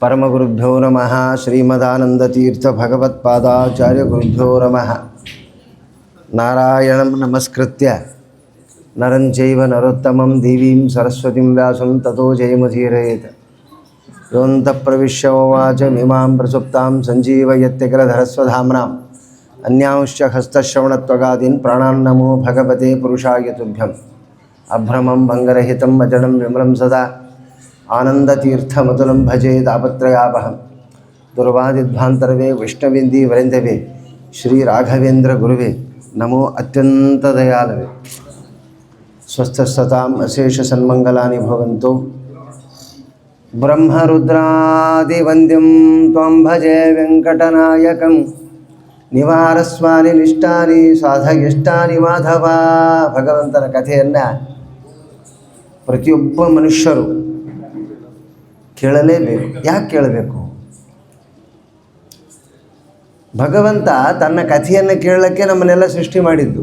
परमगुरुभ्यो नमः। श्रीमदानंदतीर्थ भगवत्पादाचार्य गुरुभ्यो नमः। नारायणं नमस्कृत्य नरं चैव नरोत्तमं देवीं सरस्वतीं व्यासं ततो जयमुदीरयेत्। योऽन्तः प्रविश्य ममावाचमिमां प्रसुप्तां सञ्जीवयत्यखिलधरस्वधाम्नाम् अन्यांश्च हस्तश्रवणत्वगादीन् प्राणान् नमो भगवते पुरुषाय तुभ्यम्। अभ्रमं भङ्गरहितं अजडं विमलं सदा आनंदतीर्थमतुलं भजे तापत्रयापहं। दुर्वादिध्वान्तरवे वैष्णवेन्दी वरेन्दवे श्री राघवेन्द्र गुरुवे नमो अत्यंत दयालवे। स्वस्थस्ताम् अशेष सन्मंगलानि भवन्तु। ब्रह्मरुद्रादिवन्द्यं त्वं भजे वेङ्कटनायकं निवारस्वानि निष्ठानि साधयिष्टानि माधव। भगವಂತನ ಕಥೆಯನ್ನು ಪ್ರತಿಯೊಬ್ಬ ಮನುಷ್ಯರು ಕೇಳಲೇಬೇಕು. ಯಾಕೆ ಕೇಳಬೇಕು? ಭಗವಂತ ತನ್ನ ಕಥೆಯನ್ನು ಕೇಳಲಿಕ್ಕೆ ನಮ್ಮನ್ನೆಲ್ಲ ಸೃಷ್ಟಿ ಮಾಡಿದ್ದು.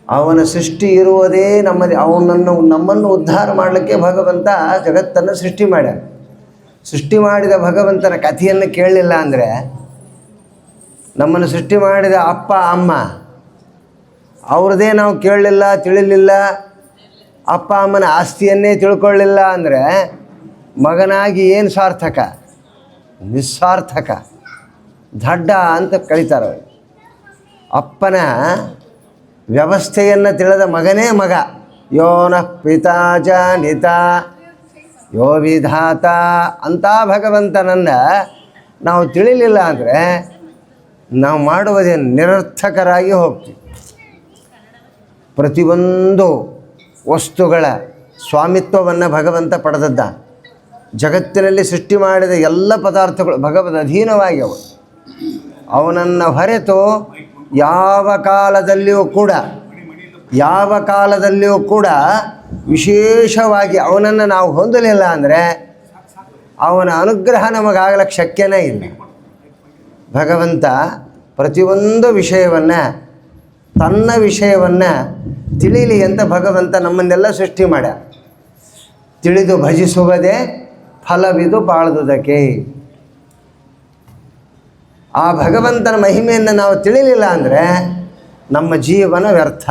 ಅವನ ಸೃಷ್ಟಿ ಇರುವುದೇ ನಮ್ಮನ್ನು ಉದ್ಧಾರ ಮಾಡಲಿಕ್ಕೆ ಭಗವಂತ ಜಗತ್ತನ್ನು ಸೃಷ್ಟಿ ಮಾಡ್ಯಾನ. ಸೃಷ್ಟಿ ಮಾಡಿದ ಭಗವಂತನ ಕಥೆಯನ್ನು ಕೇಳಲಿಲ್ಲ ಅಂದರೆ, ನಮ್ಮನ್ನು ಸೃಷ್ಟಿ ಮಾಡಿದ ಅಪ್ಪ ಅಮ್ಮ ಅವ್ರದ್ದೇ ನಾವು ಕೇಳಲಿಲ್ಲ, ತಿಳಿಲಿಲ್ಲ, ಅಪ್ಪ ಅಮ್ಮನ ಆಸ್ತಿಯನ್ನೇ ತಿಳ್ಕೊಳ್ಳಿಲ್ಲ ಅಂದರೆ ಮಗನಾಗಿ ಏನು ಸಾರ್ಥಕ? ನಿಸ್ಸಾರ್ಥಕ, ದಡ್ಡ ಅಂತ ಕರೀತಾರೆ. ಅಪ್ಪನ ವ್ಯವಸ್ಥೆಯನ್ನು ತಿಳಿದ ಮಗನೇ ಮಗ. ಯೋನಃ ಪಿತಾ ಜಾನಿತ ಯೋ ವಿಧಾತ ಅಂತ ಭಗವಂತನನ್ನು ನಾವು ತಿಳಿಲಿಲ್ಲ ಅಂದರೆ ನಾವು ಮಾಡುವುದೇನು? ನಿರರ್ಥಕರಾಗಿ ಹೋಗ್ತೀವಿ. ಪ್ರತಿಯೊಂದು ವಸ್ತುಗಳ ಸ್ವಾಮಿತ್ವವನ್ನು ಭಗವಂತ ಪಡೆದದ್ದ. ಜಗತ್ತಿನಲ್ಲಿ ಸೃಷ್ಟಿ ಮಾಡಿದ ಎಲ್ಲ ಪದಾರ್ಥಗಳು ಭಗವದ್ ಅಧೀನವಾಗಿಯವು. ಅವನನ್ನು ಹೊರತು ಯಾವ ಕಾಲದಲ್ಲಿಯೂ ಕೂಡ ವಿಶೇಷವಾಗಿ ಅವನನ್ನು ನಾವು ಹೊಂದಲಿಲ್ಲ ಅಂದರೆ ಅವನ ಅನುಗ್ರಹ ನಮಗಾಗಲಿಕ್ಕೆ ಶಕ್ಯನೇ ಇಲ್ಲ. ಭಗವಂತ ಪ್ರತಿಯೊಂದು ವಿಷಯವನ್ನು, ತನ್ನ ವಿಷಯವನ್ನು ತಿಳಿಯಲಿ ಅಂತ ಭಗವಂತ ನಮ್ಮನ್ನೆಲ್ಲ ಸೃಷ್ಟಿ ಮಾಡ್ಯ. ತಿಳಿದು ಭಜಿಸುವುದೇ ಫಲವಿದು ಬಾಳುವುದಕ್ಕೆ. ಆ ಭಗವಂತನ ಮಹಿಮೆಯನ್ನು ನಾವು ತಿಳಿಲಿಲ್ಲ ಅಂದರೆ ನಮ್ಮ ಜೀವನ ವ್ಯರ್ಥ.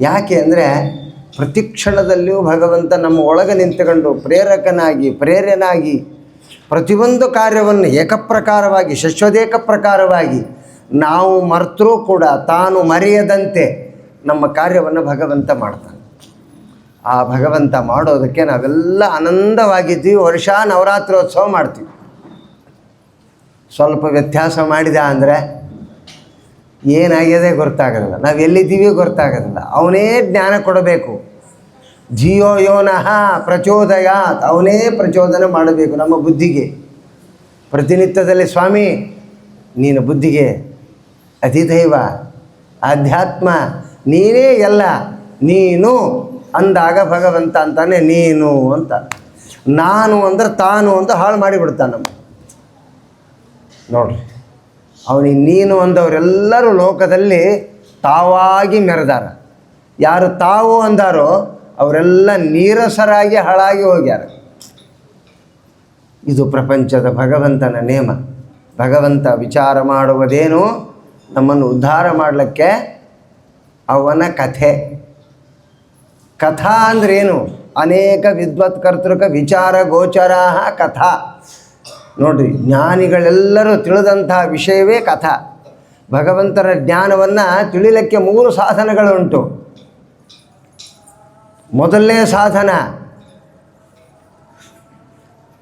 ಯಾಕೆ ಅಂದರೆ ಪ್ರತಿ ಕ್ಷಣದಲ್ಲಿಯೂ ಭಗವಂತ ನಮ್ಮ ಒಳಗೆ ನಿಂತುಕೊಂಡು ಪ್ರೇರ್ಯನಾಗಿ ಪ್ರತಿಯೊಂದು ಕಾರ್ಯವನ್ನು ಏಕಪ್ರಕಾರವಾಗಿ, ಶಶ್ವದೇಕ ಪ್ರಕಾರವಾಗಿ ನಾವು ಮರ್ತರೂ ಕೂಡ ತಾನು ಮರೆಯದಂತೆ ನಮ್ಮ ಕಾರ್ಯವನ್ನು ಭಗವಂತ ಮಾಡ್ತಾನೆ. ಆ ಭಗವಂತ ಮಾಡೋದಕ್ಕೆ ನಾವೆಲ್ಲ ಆನಂದವಾಗಿದ್ದೀವಿ. ವರ್ಷ ನವರಾತ್ರೋತ್ಸವ ಮಾಡ್ತೀವಿ. ಸ್ವಲ್ಪ ವ್ಯತ್ಯಾಸ ಮಾಡಿದ ಅಂದರೆ ಏನಾಗಿದೆ ಗೊತ್ತಾಗೋದಿಲ್ಲ, ನಾವು ಎಲ್ಲಿದ್ದೀವಿ ಗೊತ್ತಾಗೋದಿಲ್ಲ. ಅವನೇ ಜ್ಞಾನ ಕೊಡಬೇಕು. ಧಿಯೋ ಯೋನಃ ಪ್ರಚೋದಯಾತ್, ಅವನೇ ಪ್ರಚೋದನೆ ಮಾಡಬೇಕು ನಮ್ಮ ಬುದ್ಧಿಗೆ. ಪ್ರತಿನಿತ್ಯದಲ್ಲಿ ಸ್ವಾಮಿ ನೀನು ಬುದ್ಧಿಗೆ ಅಧಿದೈವ, ಅಧ್ಯಾತ್ಮ, ನೀನೇ ಎಲ್ಲ, ನೀನು ಅಂದಾಗ ಭಗವಂತ ಅಂತಾನೆ ನೀನು ಅಂತ. ನಾನು ಅಂದರೆ ತಾನು ಅಂತ ಹಾಳು ಮಾಡಿಬಿಡ್ತಾನೆ ನಮ್ಮ. ನೋಡ್ರಿ, ಅವನಿಗೆ ನೀನು ಅಂದವರೆಲ್ಲರೂ ಲೋಕದಲ್ಲಿ ತಾವಾಗಿ ಮೆರೆದಾರ. ಯಾರು ತಾವು ಅಂದಾರೋ ಅವರೆಲ್ಲ ನೀರಸರಾಗಿ ಹಾಳಾಗಿ ಹೋಗ್ಯಾರ. ಇದು ಪ್ರಪಂಚದ ಭಗವಂತನ ನೇಮ. ಭಗವಂತ ವಿಚಾರ ಮಾಡುವುದೇನು? ನಮ್ಮನ್ನು ಉದ್ಧಾರ ಮಾಡಲಿಕ್ಕೆ ಅವನ ಕಥೆ. ಕಥಾ ಅಂದ್ರೇನು? ಅನೇಕ ವಿದ್ವತ್ ಕರ್ತೃಕ ವಿಚಾರ ಗೋಚರ ಕಥಾ. ನೋಡಿರಿ, ಜ್ಞಾನಿಗಳೆಲ್ಲರೂ ತಿಳಿದಂತಹ ವಿಷಯವೇ ಕಥಾ. ಭಗವಂತನ ಜ್ಞಾನವನ್ನು ತಿಳಿಲಿಕ್ಕೆ 3 ಸಾಧನಗಳುಂಟು. ಮೊದಲನೇ ಸಾಧನ,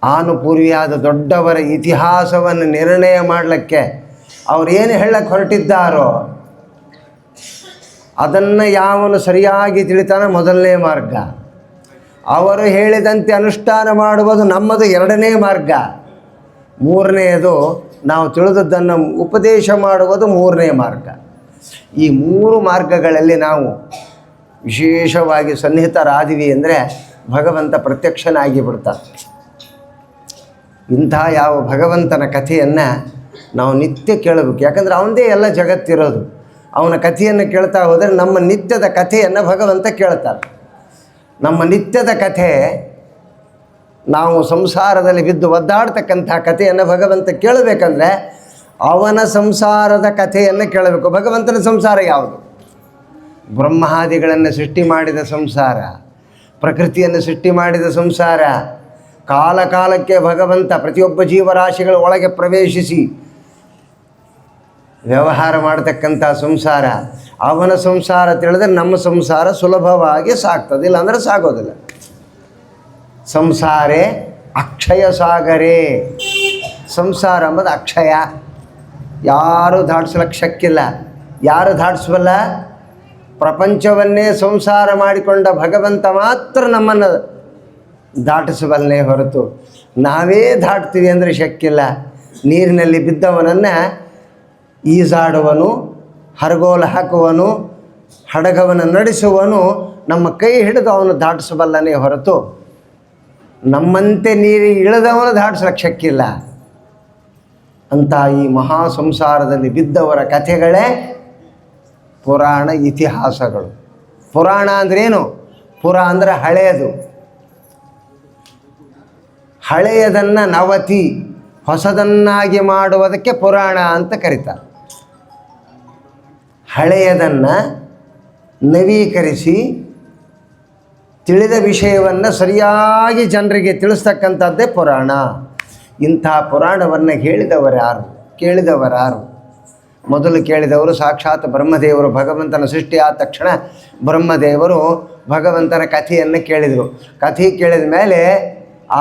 ಆನುಪೂರ್ವಿಯಾದ ದೊಡ್ಡವರ ಇತಿಹಾಸವನ್ನು ನಿರ್ಣಯ ಮಾಡಲಿಕ್ಕೆ ಅವರೇನು ಹೇಳಕ್ಕೆ ಹೊರಟಿದ್ದಾರೋ ಅದನ್ನು ಯಾವನು ಸರಿಯಾಗಿ ತಿಳಿತಾನ ಮೊದಲನೇ ಮಾರ್ಗ. ಅವರು ಹೇಳಿದಂತೆ ಅನುಷ್ಠಾನ ಮಾಡುವುದು ನಮ್ಮದು ಎರಡನೇ ಮಾರ್ಗ. ಮೂರನೆಯದು ನಾವು ತಿಳಿದದ್ದನ್ನು ಉಪದೇಶ ಮಾಡುವುದು ಮೂರನೇ ಮಾರ್ಗ. ಈ 3 ಮಾರ್ಗಗಳಲ್ಲಿ ನಾವು ವಿಶೇಷವಾಗಿ ಸನ್ನಿಹಿತರಾದಿವಿ ಅಂದರೆ ಭಗವಂತ ಪ್ರತ್ಯಕ್ಷನಾಗಿ ಬಿಡ್ತಾನೆ. ಇಂಥ ಯಾವ ಭಗವಂತನ ಕಥೆಯನ್ನು ನಾವು ನಿತ್ಯ ಕೇಳಬೇಕು. ಯಾಕಂದರೆ ಅವನದೇ ಎಲ್ಲ ಜಗತ್ತಿರೋದು. ಅವನ ಕಥೆಯನ್ನು ಕೇಳ್ತಾ ಹೋದರೆ ನಮ್ಮ ನಿತ್ಯದ ಕಥೆಯನ್ನು ಭಗವಂತ ಕೇಳ್ತಾನೆ. ನಮ್ಮ ನಿತ್ಯದ ಕಥೆ ನಾವು ಸಂಸಾರದಲ್ಲಿ ಬಿದ್ದು ಒದ್ದಾಡ್ತಕ್ಕಂಥ ಕಥೆಯನ್ನು ಭಗವಂತ ಕೇಳಬೇಕಂದ್ರೆ ಅವನ ಸಂಸಾರದ ಕಥೆಯನ್ನು ಕೇಳಬೇಕು. ಭಗವಂತನ ಸಂಸಾರ ಯಾವುದು? ಬ್ರಹ್ಮಾದಿಗಳನ್ನು ಸೃಷ್ಟಿ ಮಾಡಿದ ಸಂಸಾರ, ಪ್ರಕೃತಿಯನ್ನು ಸೃಷ್ಟಿ ಮಾಡಿದ ಸಂಸಾರ, ಕಾಲ ಕಾಲಕ್ಕೆ ಭಗವಂತ ಪ್ರತಿಯೊಬ್ಬ ಜೀವರಾಶಿಗಳ ಒಳಗೆ ಪ್ರವೇಶಿಸಿ ವ್ಯವಹಾರ ಮಾಡತಕ್ಕಂಥ ಸಂಸಾರ. ಅವನ ಸಂಸಾರ ತಿಳಿದ್ರೆ ನಮ್ಮ ಸಂಸಾರ ಸುಲಭವಾಗಿ ಸಾಗ್ತದೆ, ಇಲ್ಲಾಂದರೆ ಸಾಗೋದಿಲ್ಲ. ಸಂಸಾರೇ ಅಕ್ಷಯ ಸಾಗರೇ. ಸಂಸಾರ ಎಂಬುದು ಅಕ್ಷಯ, ಯಾರೂ ದಾಟಿಸ್ಲಿಕ್ಕೆ ಶಕ್ಕಿಲ್ಲ. ಯಾರು ದಾಟಿಸಬಲ್ಲ? ಪ್ರಪಂಚವನ್ನೇ ಸಂಸಾರ ಮಾಡಿಕೊಂಡ ಭಗವಂತ ಮಾತ್ರ ನಮ್ಮನ್ನು ದಾಟಿಸಬಲ್ಲೇ ಹೊರತು ನಾವೇ ದಾಟ್ತೀವಿ ಅಂದರೆ ಶಕ್ಕಿಲ್ಲ. ನೀರಿನಲ್ಲಿ ಬಿದ್ದವನನ್ನು ಈಜಾಡುವನು, ಹರಗೋಲು ಹಾಕುವನು, ಹಡಗವನ್ನು ನಡೆಸುವನು ನಮ್ಮ ಕೈ ಹಿಡಿದು ಅವನು ದಾಟಿಸಬಲ್ಲನೇ ಹೊರತು ನಮ್ಮಂತೆ ನೀರಿಗೆ ಇಳಿದವನು ದಾಟಿಸ್ಲಿಕ್ಕೆ ಶಕ್ಕಿಲ್ಲ. ಅಂತ ಈ ಮಹಾ ಸಂಸಾರದಲ್ಲಿ ಬಿದ್ದವರ ಕಥೆಗಳೇ ಪುರಾಣ ಇತಿಹಾಸಗಳು. ಪುರಾಣ ಅಂದ್ರೇನು? ಪುರ ಅಂದರೆ ಹಳೆಯದು. ಹಳೆಯದನ್ನು ನವತಿ, ಹೊಸದನ್ನಾಗಿ ಮಾಡುವುದಕ್ಕೆ ಪುರಾಣ ಅಂತ ಕರೀತಾರೆ. ಹಳೆಯದನ್ನು ನವೀಕರಿಸಿ ತಿಳಿದ ವಿಷಯವನ್ನು ಸರಿಯಾಗಿ ಜನರಿಗೆ ತಿಳಿಸ್ತಕ್ಕಂಥದ್ದೇ ಪುರಾಣ. ಇಂಥ ಪುರಾಣವನ್ನು ಹೇಳಿದವರ್ಯಾರು? ಕೇಳಿದವರ್ಯಾರು? ಮೊದಲು ಕೇಳಿದವರು ಸಾಕ್ಷಾತ್ ಬ್ರಹ್ಮದೇವರು. ಭಗವಂತನ ಸೃಷ್ಟಿ ಆದ ತಕ್ಷಣ ಬ್ರಹ್ಮದೇವರು ಭಗವಂತನ ಕಥೆಯನ್ನು ಕೇಳಿದರು. ಕಥೆ ಕೇಳಿದ ಮೇಲೆ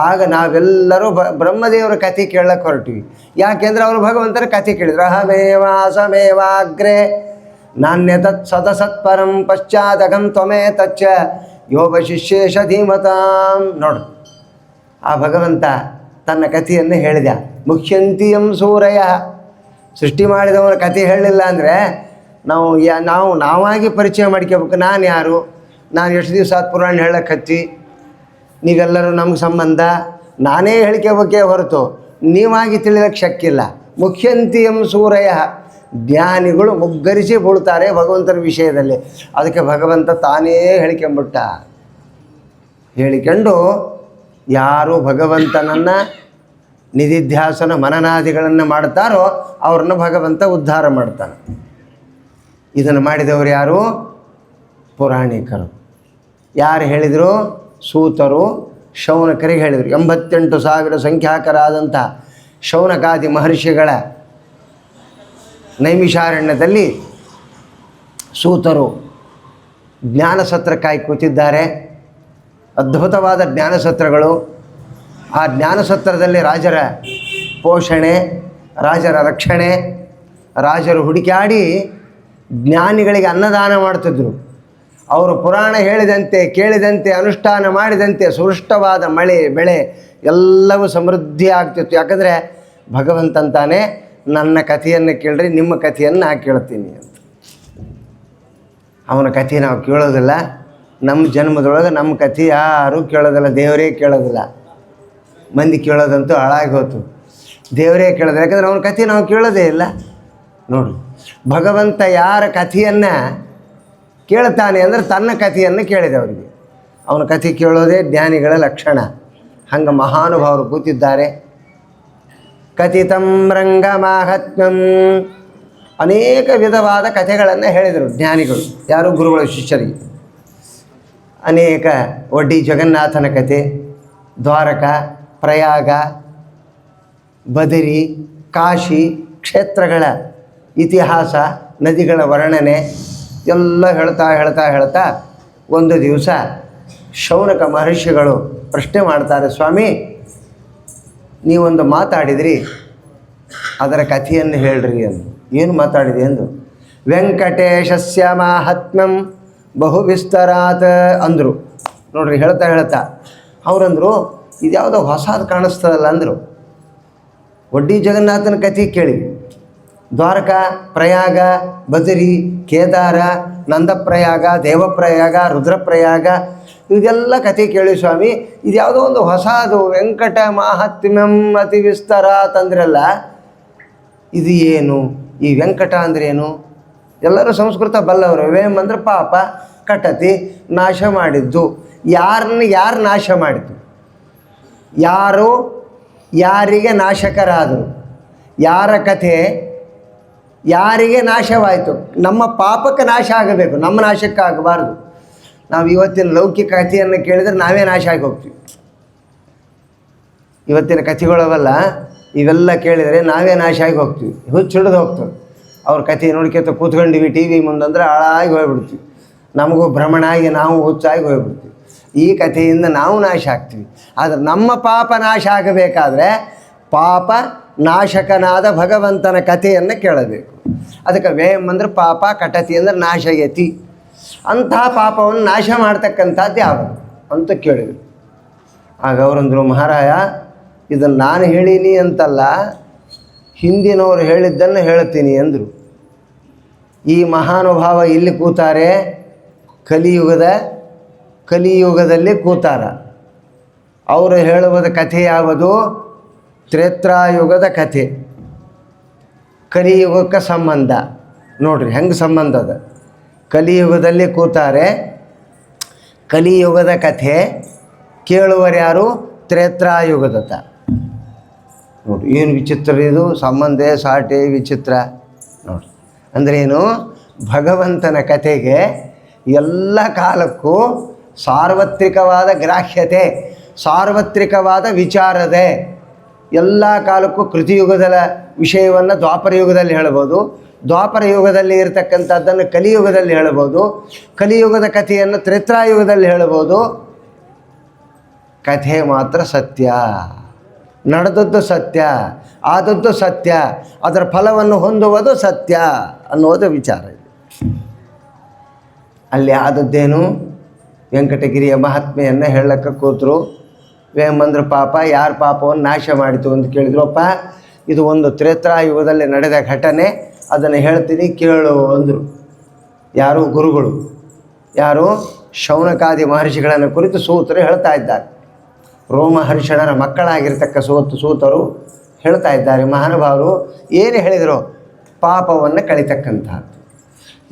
ಆಗ ನಾವೆಲ್ಲರೂ ಬ್ರಹ್ಮದೇವರ ಕಥೆ ಕೇಳಕ್ಕೆ ಹೊರಟಿವಿ. ಯಾಕೆಂದರೆ ಅವರು ಭಗವಂತನ ಕಥೆ ಕೇಳಿದ್ರು. ಅಹಮೇವ ಅಸಮೇವಾಗ್ರೆ ನಾಣ್ಯತತ್ ಸದಸತ್ಪರಂ ಪಶ್ಚಾದಗಂ ತ್ವಮೇ ತಚ್ಚ ಯೋಗ ಶಿಷ್ಯೇಶ ಧೀಮತಾಂ. ನೋಡು, ಆ ಭಗವಂತ ತನ್ನ ಕಥೆಯನ್ನು ಹೇಳಿದ. ಮುಖ್ಯಂತಿಯಂ ಸೂರಯ. ಸೃಷ್ಟಿ ಮಾಡಿದವನ ಕಥೆ ಹೇಳಲಿಲ್ಲ ಅಂದರೆ ನಾವಾಗಿ ಪರಿಚಯ ಮಾಡ್ಕೋಬೇಕು. ನಾನು ಯಾರು, ನಾನು ಎಷ್ಟು ದಿವಸ ಆದ ಪುರಾಣ ಹೇಳಕ್ಕೆ ಹಚ್ಚಿ, ನೀವೆಲ್ಲರೂ ನಮ್ಗೆ ಸಂಬಂಧ, ನಾನೇ ಹೇಳ್ಕೋಬೇಕೇ ಹೊರತು ನೀವಾಗಿ ತಿಳಿಯೋಕ್ಕೆ ಶಕ್ಕಿಲ್ಲ. ಮುಖ್ಯಂತಿಯಂ ಸೂರಯ. ಜ್ಞಾನಿಗಳು ಮುಗ್ಗರಿಸಿ ಬೀಳ್ತಾರೆ ಭಗವಂತನ ವಿಷಯದಲ್ಲಿ. ಅದಕ್ಕೆ ಭಗವಂತ ತಾನೇ ಹೇಳಿಕೊಂಬಿಟ್ಟ. ಹೇಳಿಕೊಂಡು ಯಾರು ಭಗವಂತನನ್ನು ನಿಧಿಧ್ಯಾಸನ ಮನನಾದಿಗಳನ್ನು ಮಾಡ್ತಾರೋ ಅವ್ರನ್ನ ಭಗವಂತ ಉದ್ಧಾರ ಮಾಡ್ತಾನೆ. ಇದನ್ನು ಮಾಡಿದವರು ಯಾರು? ಪುರಾಣಿಕರು. ಯಾರು ಹೇಳಿದರು? ಸೂತರು ಶೌನಕರಿಗೆ ಹೇಳಿದರು. 88,000 ಸಂಖ್ಯಾಕರಾದಂಥ ಶೌನಕಾದಿ ಮಹರ್ಷಿಗಳ ನೈಮಿಷಾರಣ್ಯದಲ್ಲಿ ಸೂತರು ಜ್ಞಾನಸತ್ರಕ್ಕಾಗಿ ಕೂತಿದ್ದಾರೆ. ಅದ್ಭುತವಾದ ಜ್ಞಾನಸತ್ರಗಳು. ಆ ಜ್ಞಾನಸತ್ರದಲ್ಲಿ ರಾಜರ ಪೋಷಣೆ, ರಾಜರ ರಕ್ಷಣೆ, ರಾಜರು ಹುಡುಕಾಡಿ ಜ್ಞಾನಿಗಳಿಗೆ ಅನ್ನದಾನ ಮಾಡ್ತಿದ್ರು. ಅವರು ಪುರಾಣ ಹೇಳಿದಂತೆ ಕೇಳಿದಂತೆ ಅನುಷ್ಠಾನ ಮಾಡಿದಂತೆ ಸುರುಷ್ಟವಾದ ಮಳೆ ಬೆಳೆ ಎಲ್ಲವೂ ಸಮೃದ್ಧಿ ಆಗ್ತಿತ್ತು. ಯಾಕಂದರೆ ಭಗವಂತಂತಾನೆ ನನ್ನ ಕಥೆಯನ್ನು ಕೇಳ್ರಿ, ನಿಮ್ಮ ಕಥೆಯನ್ನು ನಾ ಕೇಳ್ತೀನಿ ಅಂತ. ಅವನ ಕಥೆ ನಾವು ಕೇಳೋದಿಲ್ಲ. ನಮ್ಮ ಜನ್ಮದೊಳಗೆ ನಮ್ಮ ಕಥೆ ಯಾರೂ ಕೇಳೋದಿಲ್ಲ, ದೇವರೇ ಕೇಳೋದಿಲ್ಲ. ಮಂದಿ ಕೇಳೋದಂತೂ ಹಾಳಾಗಿ ಹೋಯ್ತು. ದೇವರೇ ಕೇಳೋದು. ಯಾಕಂದರೆ ಅವನ ಕಥೆ ನಾವು ಕೇಳೋದೇ ಇಲ್ಲ. ನೋಡಿ, ಭಗವಂತ ಯಾರ ಕಥೆಯನ್ನು ಕೇಳ್ತಾನೆ ಅಂದರೆ ತನ್ನ ಕಥೆಯನ್ನು ಕೇಳಿದವರಿಗೆ. ಅವನ ಕಥೆ ಕೇಳೋದೇ ಜ್ಞಾನಿಗಳ ಲಕ್ಷಣ. ಹಂಗೆ ಮಹಾನುಭಾವರು ಕೂತಿದ್ದಾರೆ. ಕಥಿತಂ ರಂಗಮಾಹಾತ್ಮ್ಯಂ. ಅನೇಕ ವಿಧವಾದ ಕಥೆಗಳನ್ನು ಹೇಳಿದರು ಜ್ಞಾನಿಗಳು. ಯಾರು? ಗುರುಗಳ ಶಿಷ್ಯರಿಗೆ. ಅನೇಕ ಒಡ್ಡಿ ಜಗನ್ನಾಥನ ಕಥೆ, ದ್ವಾರಕ, ಪ್ರಯಾಗ, ಬದರಿ, ಕಾಶಿ ಕ್ಷೇತ್ರಗಳ ಇತಿಹಾಸ, ನದಿಗಳ ವರ್ಣನೆ ಎಲ್ಲ ಹೇಳ್ತಾ ಒಂದು ದಿವಸ ಶೌನಕ ಮಹರ್ಷಿಗಳು ಪ್ರಶ್ನೆ ಮಾಡ್ತಾರೆ, ಸ್ವಾಮಿ ನೀವೊಂದು ಮಾತಾಡಿದ್ರಿ, ಅದರ ಕಥೆಯನ್ನು ಹೇಳ್ರಿ ಅಂದು. ಏನು ಮಾತಾಡಿದೆ ಎಂದು. ವೆಂಕಟೇಶಸ್ಯ ಮಾಹಾತ್ಮ್ಯಂ ಬಹು ವಿಸ್ತರಾತ್ ಅಂದರು. ನೋಡ್ರಿ, ಹೇಳ್ತಾ ಅವರಂದರು, ಇದ್ಯಾವುದೋ ಹೊಸದು ಕಾಣಿಸ್ತದಲ್ಲ ಅಂದರು. ಒಡ್ಡಿ ಜಗನ್ನಾಥನ ಕಥೆ ಕೇಳಿ, ದ್ವಾರಕ, ಪ್ರಯಾಗ, ಬದರಿ, ಕೇದಾರ, ನಂದಪ್ರಯಾಗ, ದೇವಪ್ರಯಾಗ, ರುದ್ರಪ್ರಯಾಗ ಇದೆಲ್ಲ ಕಥೆ ಕೇಳಿ ಸ್ವಾಮಿ, ಇದು ಯಾವುದೋ ಒಂದು ಹೊಸದು ವೆಂಕಟ ಮಾಹಾತ್ಮ್ಯಂ ಅತಿ ವಿಸ್ತಾರ ತಂದ್ರಲ್ಲ, ಇದು ಏನು? ಈ ವೆಂಕಟ ಅಂದ್ರೇನು? ಎಲ್ಲರೂ ಸಂಸ್ಕೃತ ಬಲ್ಲವರು. ವೇಮ್ ಅಂದ್ರೆ ಪಾಪ, ಕಟತಿ, ನಾಶ ಮಾಡಿದ್ದು. ಯಾರು ನಾಶ ಮಾಡಿದ್ದು? ಯಾರು ಯಾರಿಗೆ ನಾಶಕರಾದರು, ಯಾರ ಕಥೆ ಯಾರಿಗೆ ನಾಶವಾಯಿತು. ನಮ್ಮ ಪಾಪಕ್ಕೆ ನಾಶ ಆಗಬೇಕು, ನಮ್ಮ ನಾಶಕ್ಕೆ ಆಗಬಾರ್ದು. ನಾವು ಇವತ್ತಿನ ಲೌಕಿಕ ಕಥೆಯನ್ನು ಕೇಳಿದರೆ ನಾವೇ ನಾಶ ಆಗಿ ಹೋಗ್ತೀವಿ. ಇವತ್ತಿನ ಕಥೆಗಳವಲ್ಲ, ಇವೆಲ್ಲ ಕೇಳಿದರೆ ನಾವೇ ನಾಶ ಆಗಿ ಹೋಗ್ತೀವಿ, ಹುಚ್ಚಿಡಿದು ಹೋಗ್ತದೆ. ಅವ್ರ ಕಥೆ ನೋಡ್ಕೊತ ಕೂತ್ಕೊಂಡಿವಿ ಟಿ ವಿ ಮುಂದಂದ್ರೆ ಹಾಳಾಗಿ ಹೋಗ್ಬಿಡ್ತೀವಿ. ನಮಗೂ ಭ್ರಮಣ ಆಗಿ ನಾವು ಹುಚ್ಚಾಗಿ ಹೋಗ್ಬಿಡ್ತೀವಿ. ಈ ಕಥೆಯಿಂದ ನಾವು ನಾಶ ಆಗ್ತೀವಿ. ಆದರೆ ನಮ್ಮ ಪಾಪ ನಾಶ ಆಗಬೇಕಾದ್ರೆ ಪಾಪ ನಾಶಕನಾದ ಭಗವಂತನ ಕಥೆಯನ್ನು ಕೇಳಬೇಕು. ಅದಕ್ಕೆ ವ್ಯಯಂ ಅಂದರೆ ಪಾಪ, ಕಟತಿ ಅಂದರೆ ನಾಶಯತಿ. ಅಂಥ ಪಾಪವನ್ನು ನಾಶ ಮಾಡ್ತಕ್ಕಂಥದ್ದು ಯಾವುದು ಅಂತ ಕೇಳಿದರು. ಆಗ ಅವರಂದರು, ಮಹಾರಾಯ ಇದನ್ನು ನಾನು ಹೇಳೀನಿ ಅಂತಲ್ಲ, ಹಿಂದಿನವರು ಹೇಳಿದ್ದನ್ನು ಹೇಳ್ತೀನಿ ಅಂದರು. ಈ ಮಹಾನುಭಾವ ಇಲ್ಲಿ ಕೂತಾರೆ, ಕಲಿಯುಗದಲ್ಲಿ ಕೂತಾರ. ಅವರು ಹೇಳುವುದ ಕಥೆ ಯಾವುದು? ತ್ರೇತಾಯುಗದ ಕಥೆ, ಕಲಿಯುಗಕ್ಕೆ ಸಂಬಂಧ. ನೋಡ್ರಿ ಹೆಂಗೆ ಸಂಬಂಧ ಅದ. ಕಲಿಯುಗದಲ್ಲಿ ಕೂತಾರೆ, ಕಲಿಯುಗದ ಕಥೆ ಕೇಳುವರು ಯಾರು? ತ್ರೇತಾಯುಗದತ್ತ. ನೋಡಿ ಏನು ವಿಚಿತ್ರ ಇದು, ಸಂಬಂಧ ಸಾಟೆ ವಿಚಿತ್ರ. ನೋಡಿ ಅಂದ್ರೇನು? ಭಗವಂತನ ಕಥೆಗೆ ಎಲ್ಲ ಕಾಲಕ್ಕೂ ಸಾರ್ವತ್ರಿಕವಾದ ಗ್ರಾಹ್ಯತೆ, ಸಾರ್ವತ್ರಿಕವಾದ ವಿಚಾರದೆ. ಎಲ್ಲ ಕಾಲಕ್ಕೂ ಕೃತಿಯುಗದ ವಿಷಯವನ್ನು ದ್ವಾಪರ ಯುಗದಲ್ಲಿ ಹೇಳ್ಬೋದು, ದ್ವಾಪರ ಯುಗದಲ್ಲಿ ಇರತಕ್ಕಂಥದ್ದನ್ನು ಕಲಿಯುಗದಲ್ಲಿ ಹೇಳ್ಬೋದು, ಕಲಿಯುಗದ ಕಥೆಯನ್ನು ತ್ರೇತಾಯುಗದಲ್ಲಿ ಹೇಳ್ಬೋದು. ಕಥೆ ಮಾತ್ರ ಸತ್ಯ, ನಡೆದದ್ದು ಸತ್ಯ, ಆದದ್ದು ಸತ್ಯ, ಅದರ ಫಲವನ್ನು ಹೊಂದುವುದು ಸತ್ಯ ಅನ್ನೋದು ವಿಚಾರ ಇದೆ. ಅಲ್ಲಿ ಆದದ್ದೇನು? ವೆಂಕಟಗಿರಿಯ ಮಹಾತ್ಮೆಯನ್ನು ಹೇಳಕ್ಕೆ ಕೂತರು. ವೇಮಂದ್ರ ಪಾಪ ಯಾರ ಪಾಪವನ್ನು ನಾಶ ಮಾಡಿತು ಅಂತ ಕೇಳಿದ್ರು. ಅಪ್ಪ ಇದು ಒಂದು ತ್ರೇತಾಯುಗದಲ್ಲಿ ನಡೆದ ಘಟನೆ, ಅದನ್ನು ಹೇಳ್ತೀನಿ ಕೇಳು ಅಂದರು. ಯಾರು? ಗುರುಗಳು. ಯಾರು? ಶೌನಕಾದಿ ಮಹರ್ಷಿಗಳನ್ನು ಕುರಿತು ಸೂತರು ಹೇಳ್ತಾ ಇದ್ದಾರೆ. ರೋಮಹರ್ಷಣರ ಮಕ್ಕಳಾಗಿರ್ತಕ್ಕ ಸೂತರು ಹೇಳ್ತಾ ಇದ್ದಾರೆ. ಮಹಾನುಭಾವರು ಏನು ಹೇಳಿದರು? ಪಾಪವನ್ನು ಕಳಿತಕ್ಕಂಥದ್ದು.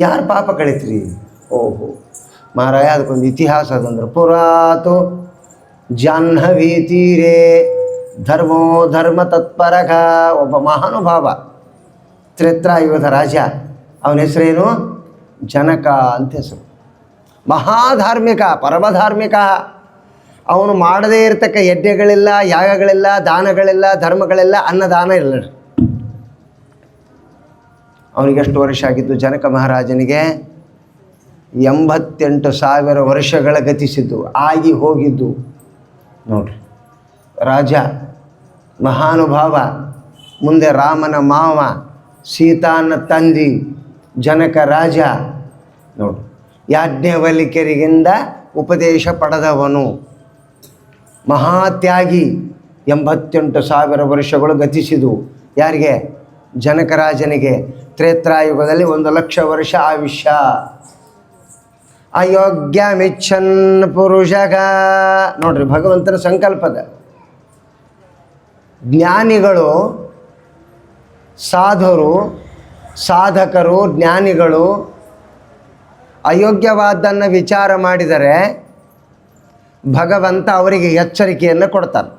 ಯಾರು ಪಾಪ ಕಳಿತ್ರಿ? ಓಹೋ ಮಹಾರಾಯ ಅದಕ್ಕೊಂದು ಇತಿಹಾಸ ಅದಂದ್ರೆ, ಪುರಾತು ಜಾಹ್ನವಿ ತೀರೆ ಧರ್ಮೋ ಧರ್ಮ ತತ್ಪರಗ. ಒಬ್ಬ ಮಹಾನುಭಾವ, ತ್ರೇತಾಯುಗದ ರಾಜ. ಅವನ ಹೆಸರೇನು? ಜನಕ ಅಂತ ಹೆಸರು. ಮಹಾಧಾರ್ಮಿಕ, ಪರಮಧಾರ್ಮಿಕ. ಅವನು ಮಾಡದೇ ಇರತಕ್ಕ ಯಜ್ಞಗಳಿಲ್ಲ, ಯಾಗಗಳಿಲ್ಲ, ದಾನಗಳಿಲ್ಲ, ಧರ್ಮಗಳಿಲ್ಲ, ಅನ್ನದಾನ ಇಲ್ಲ. ಅವನಿಗೆಷ್ಟು ವರ್ಷ ಆಗಿದ್ದು? ಜನಕ ಮಹಾರಾಜನಿಗೆ 88,000 ವರ್ಷಗಳ ಗತಿಸಿದ್ದು, ಆಗಿ ಹೋಗಿದ್ದು. ನೋಡ್ರಿ, ರಾಜ ಮಹಾನುಭಾವ, ಮುಂದೆ ರಾಮನ ಮಾವ, ಸೀತಾನ ತಂದಿ, ಜನಕ ರಾಜ. ನೋಡು, ಯಾಜ್ಞವಲ್ಕ್ಯರಿಗಿಂದ ಉಪದೇಶ ಪಡೆದವನು, ಮಹಾತ್ಯಾಗಿ. 88,000 ವರ್ಷಗಳು ಗತಿಸಿದು. ಯಾರಿಗೆ? ಜನಕರಾಜನಿಗೆ. ತ್ರೇತಾಯುಗದಲ್ಲಿ 1,00,000 ವರ್ಷ ಆಯುಷ್ಯ. ಅಯೋಗ್ಯ ಮಿಚ್ಚನ್ ಪುರುಷಗ. ನೋಡ್ರಿ ಭಗವಂತನ ಸಂಕಲ್ಪದ. ಜ್ಞಾನಿಗಳು, ಸಾಧುರು, ಸಾಧಕರು, ಜ್ಞಾನಿಗಳು ಅಯೋಗ್ಯವಾದ್ದನ್ನು ವಿಚಾರ ಮಾಡಿದರೆ ಭಗವಂತ ಅವರಿಗೆ ಎಚ್ಚರಿಕೆಯನ್ನು ಕೊಡ್ತಾನೆ.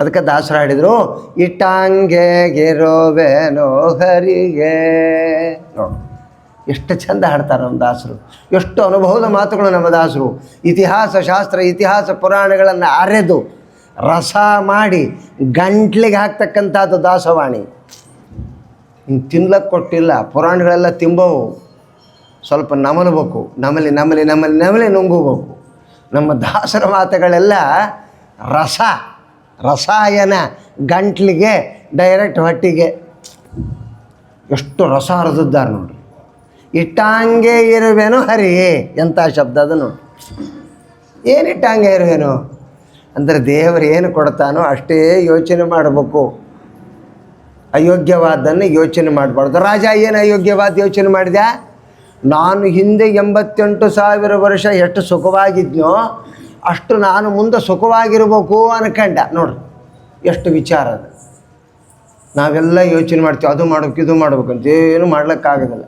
ಅದಕ್ಕೆ ದಾಸರು ಹಾಡಿದರು, ಇಟ್ಟಂಗೆ ಗಿರೋವೇನೋ ಹರಿಗೆ. ನೋಡಿ ಎಷ್ಟು ಚಂದ ಹಾಡ್ತಾರೆ ನಮ್ಮ ದಾಸರು, ಎಷ್ಟು ಅನುಭವದ ಮಾತುಗಳು ನಮ್ಮ ದಾಸರು. ಇತಿಹಾಸ ಶಾಸ್ತ್ರ, ಇತಿಹಾಸ ಪುರಾಣಗಳನ್ನು ಅರೆದು ರಸ ಮಾಡಿ ಗಂಟ್ಲಿಗೆ ಹಾಕ್ತಕ್ಕಂಥದ್ದು ದಾಸವಾಣಿ. ಹಿಂಗೆ ತಿನ್ಲಕ್ಕೆ ಕೊಟ್ಟಿಲ್ಲ, ಪುರಾಣಗಳೆಲ್ಲ ತಿಂಬವು. ಸ್ವಲ್ಪ ನಮಲಬೇಕು, ನಮಲಿ ನಮಲಿ ನಮಲಿ ನಮಲಿ ನುಂಗಬೇಕು. ನಮ್ಮ ದಾಸರ ಮಾತುಗಳೆಲ್ಲ ರಸಾಯನ, ಗಂಟ್ಲಿಗೆ ಡೈರೆಕ್ಟ್ ಹೊಟ್ಟಿಗೆ. ಎಷ್ಟು ರಸ ಹರಿದಿದ್ದಾರೆ ನೋಡ್ರಿ. ಇಟ್ಟಂಗೆ ಇರುವೇನೋ ಹರಿ, ಎಂಥ ಶಬ್ದ ಅದು ನೋಡಿ. ಏನು ಇಟ್ಟಂಗೆ ಇರುವೇನೋ ಅಂದರೆ ದೇವರು ಏನು ಕೊಡ್ತಾನೋ ಅಷ್ಟೇ ಯೋಚನೆ ಮಾಡಬೇಕು. ಅಯೋಗ್ಯವಾದನ್ನು ಯೋಚನೆ ಮಾಡಬಾರ್ದು. ರಾಜ ಏನು ಅಯೋಗ್ಯವಾದ ಯೋಚನೆ ಮಾಡಿದ? ನಾನು ಹಿಂದೆ 88,000 ವರ್ಷ ಎಷ್ಟು ಸುಖವಾಗಿದ್ನೋ ಅಷ್ಟು ನಾನು ಮುಂದೆ ಸುಖವಾಗಿರ್ಬೇಕು ಅನ್ಕಂಡ. ನೋಡ್ರಿ ಎಷ್ಟು ವಿಚಾರ ಅದು. ನಾವೆಲ್ಲ ಯೋಚನೆ ಮಾಡ್ತೀವಿ, ಅದು ಮಾಡ್ಬೇಕು ಇದು ಮಾಡ್ಬೇಕಂತ. ಏನು ಮಾಡ್ಲಿಕ್ಕಾಗೋದಿಲ್ಲ.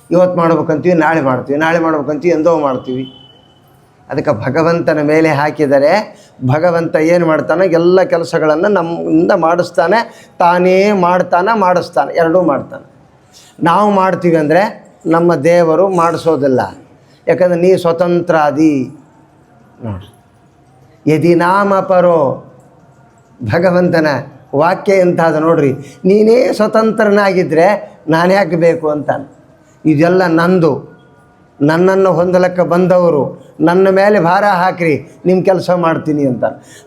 ಇವತ್ತು ಮಾಡ್ಬೇಕಂತೀವಿ, ನಾಳೆ ಮಾಡ್ತೀವಿ, ನಾಳೆ ಮಾಡ್ಬೇಕಂತೀವಿ, ಎಂದೋ ಮಾಡ್ತೀವಿ. ಅದಕ್ಕೆ ಭಗವಂತನ ಮೇಲೆ ಹಾಕಿದರೆ ಭಗವಂತ ಏನು ಮಾಡ್ತಾನೆ, ಎಲ್ಲ ಕೆಲಸಗಳನ್ನು ನಮ್ಮಿಂದ ಮಾಡಿಸ್ತಾನೆ, ತಾನೇ ಮಾಡಿಸ್ತಾನೆ, ಎರಡೂ ಮಾಡ್ತಾನೆ. ನಾವು ಮಾಡ್ತೀವಿ ಅಂದರೆ ನಮ್ಮ ದೇವರು ಮಾಡಿಸೋದಿಲ್ಲ. ಯಾಕಂದರೆ ನೀ ಸ್ವತಂತ್ರಾದಿ ನೋಡಿ. ಯದಿ ನಾಮ ಪರೋ, ಭಗವಂತನ ವಾಕ್ಯ ಎಂತಾದ ನೋಡ್ರಿ. ನೀನೇ ಸ್ವತಂತ್ರನಾಗಿದ್ದರೆ ನಾನು ಯಾಕೆ ಬೇಕು ಅಂತಾನೆ. ಇದೆಲ್ಲ ನಂದು, ನನ್ನನ್ನು ಹೊಂದಲಕ್ಕೆ ಬಂದವರು, ನನ್ನ ಮೇಲೆ ಭಾರ ಹಾಕಿರಿ, ನಿಮ್ಮ ಕೆಲಸ ಮಾಡ್ತೀನಿ ಅಂತ.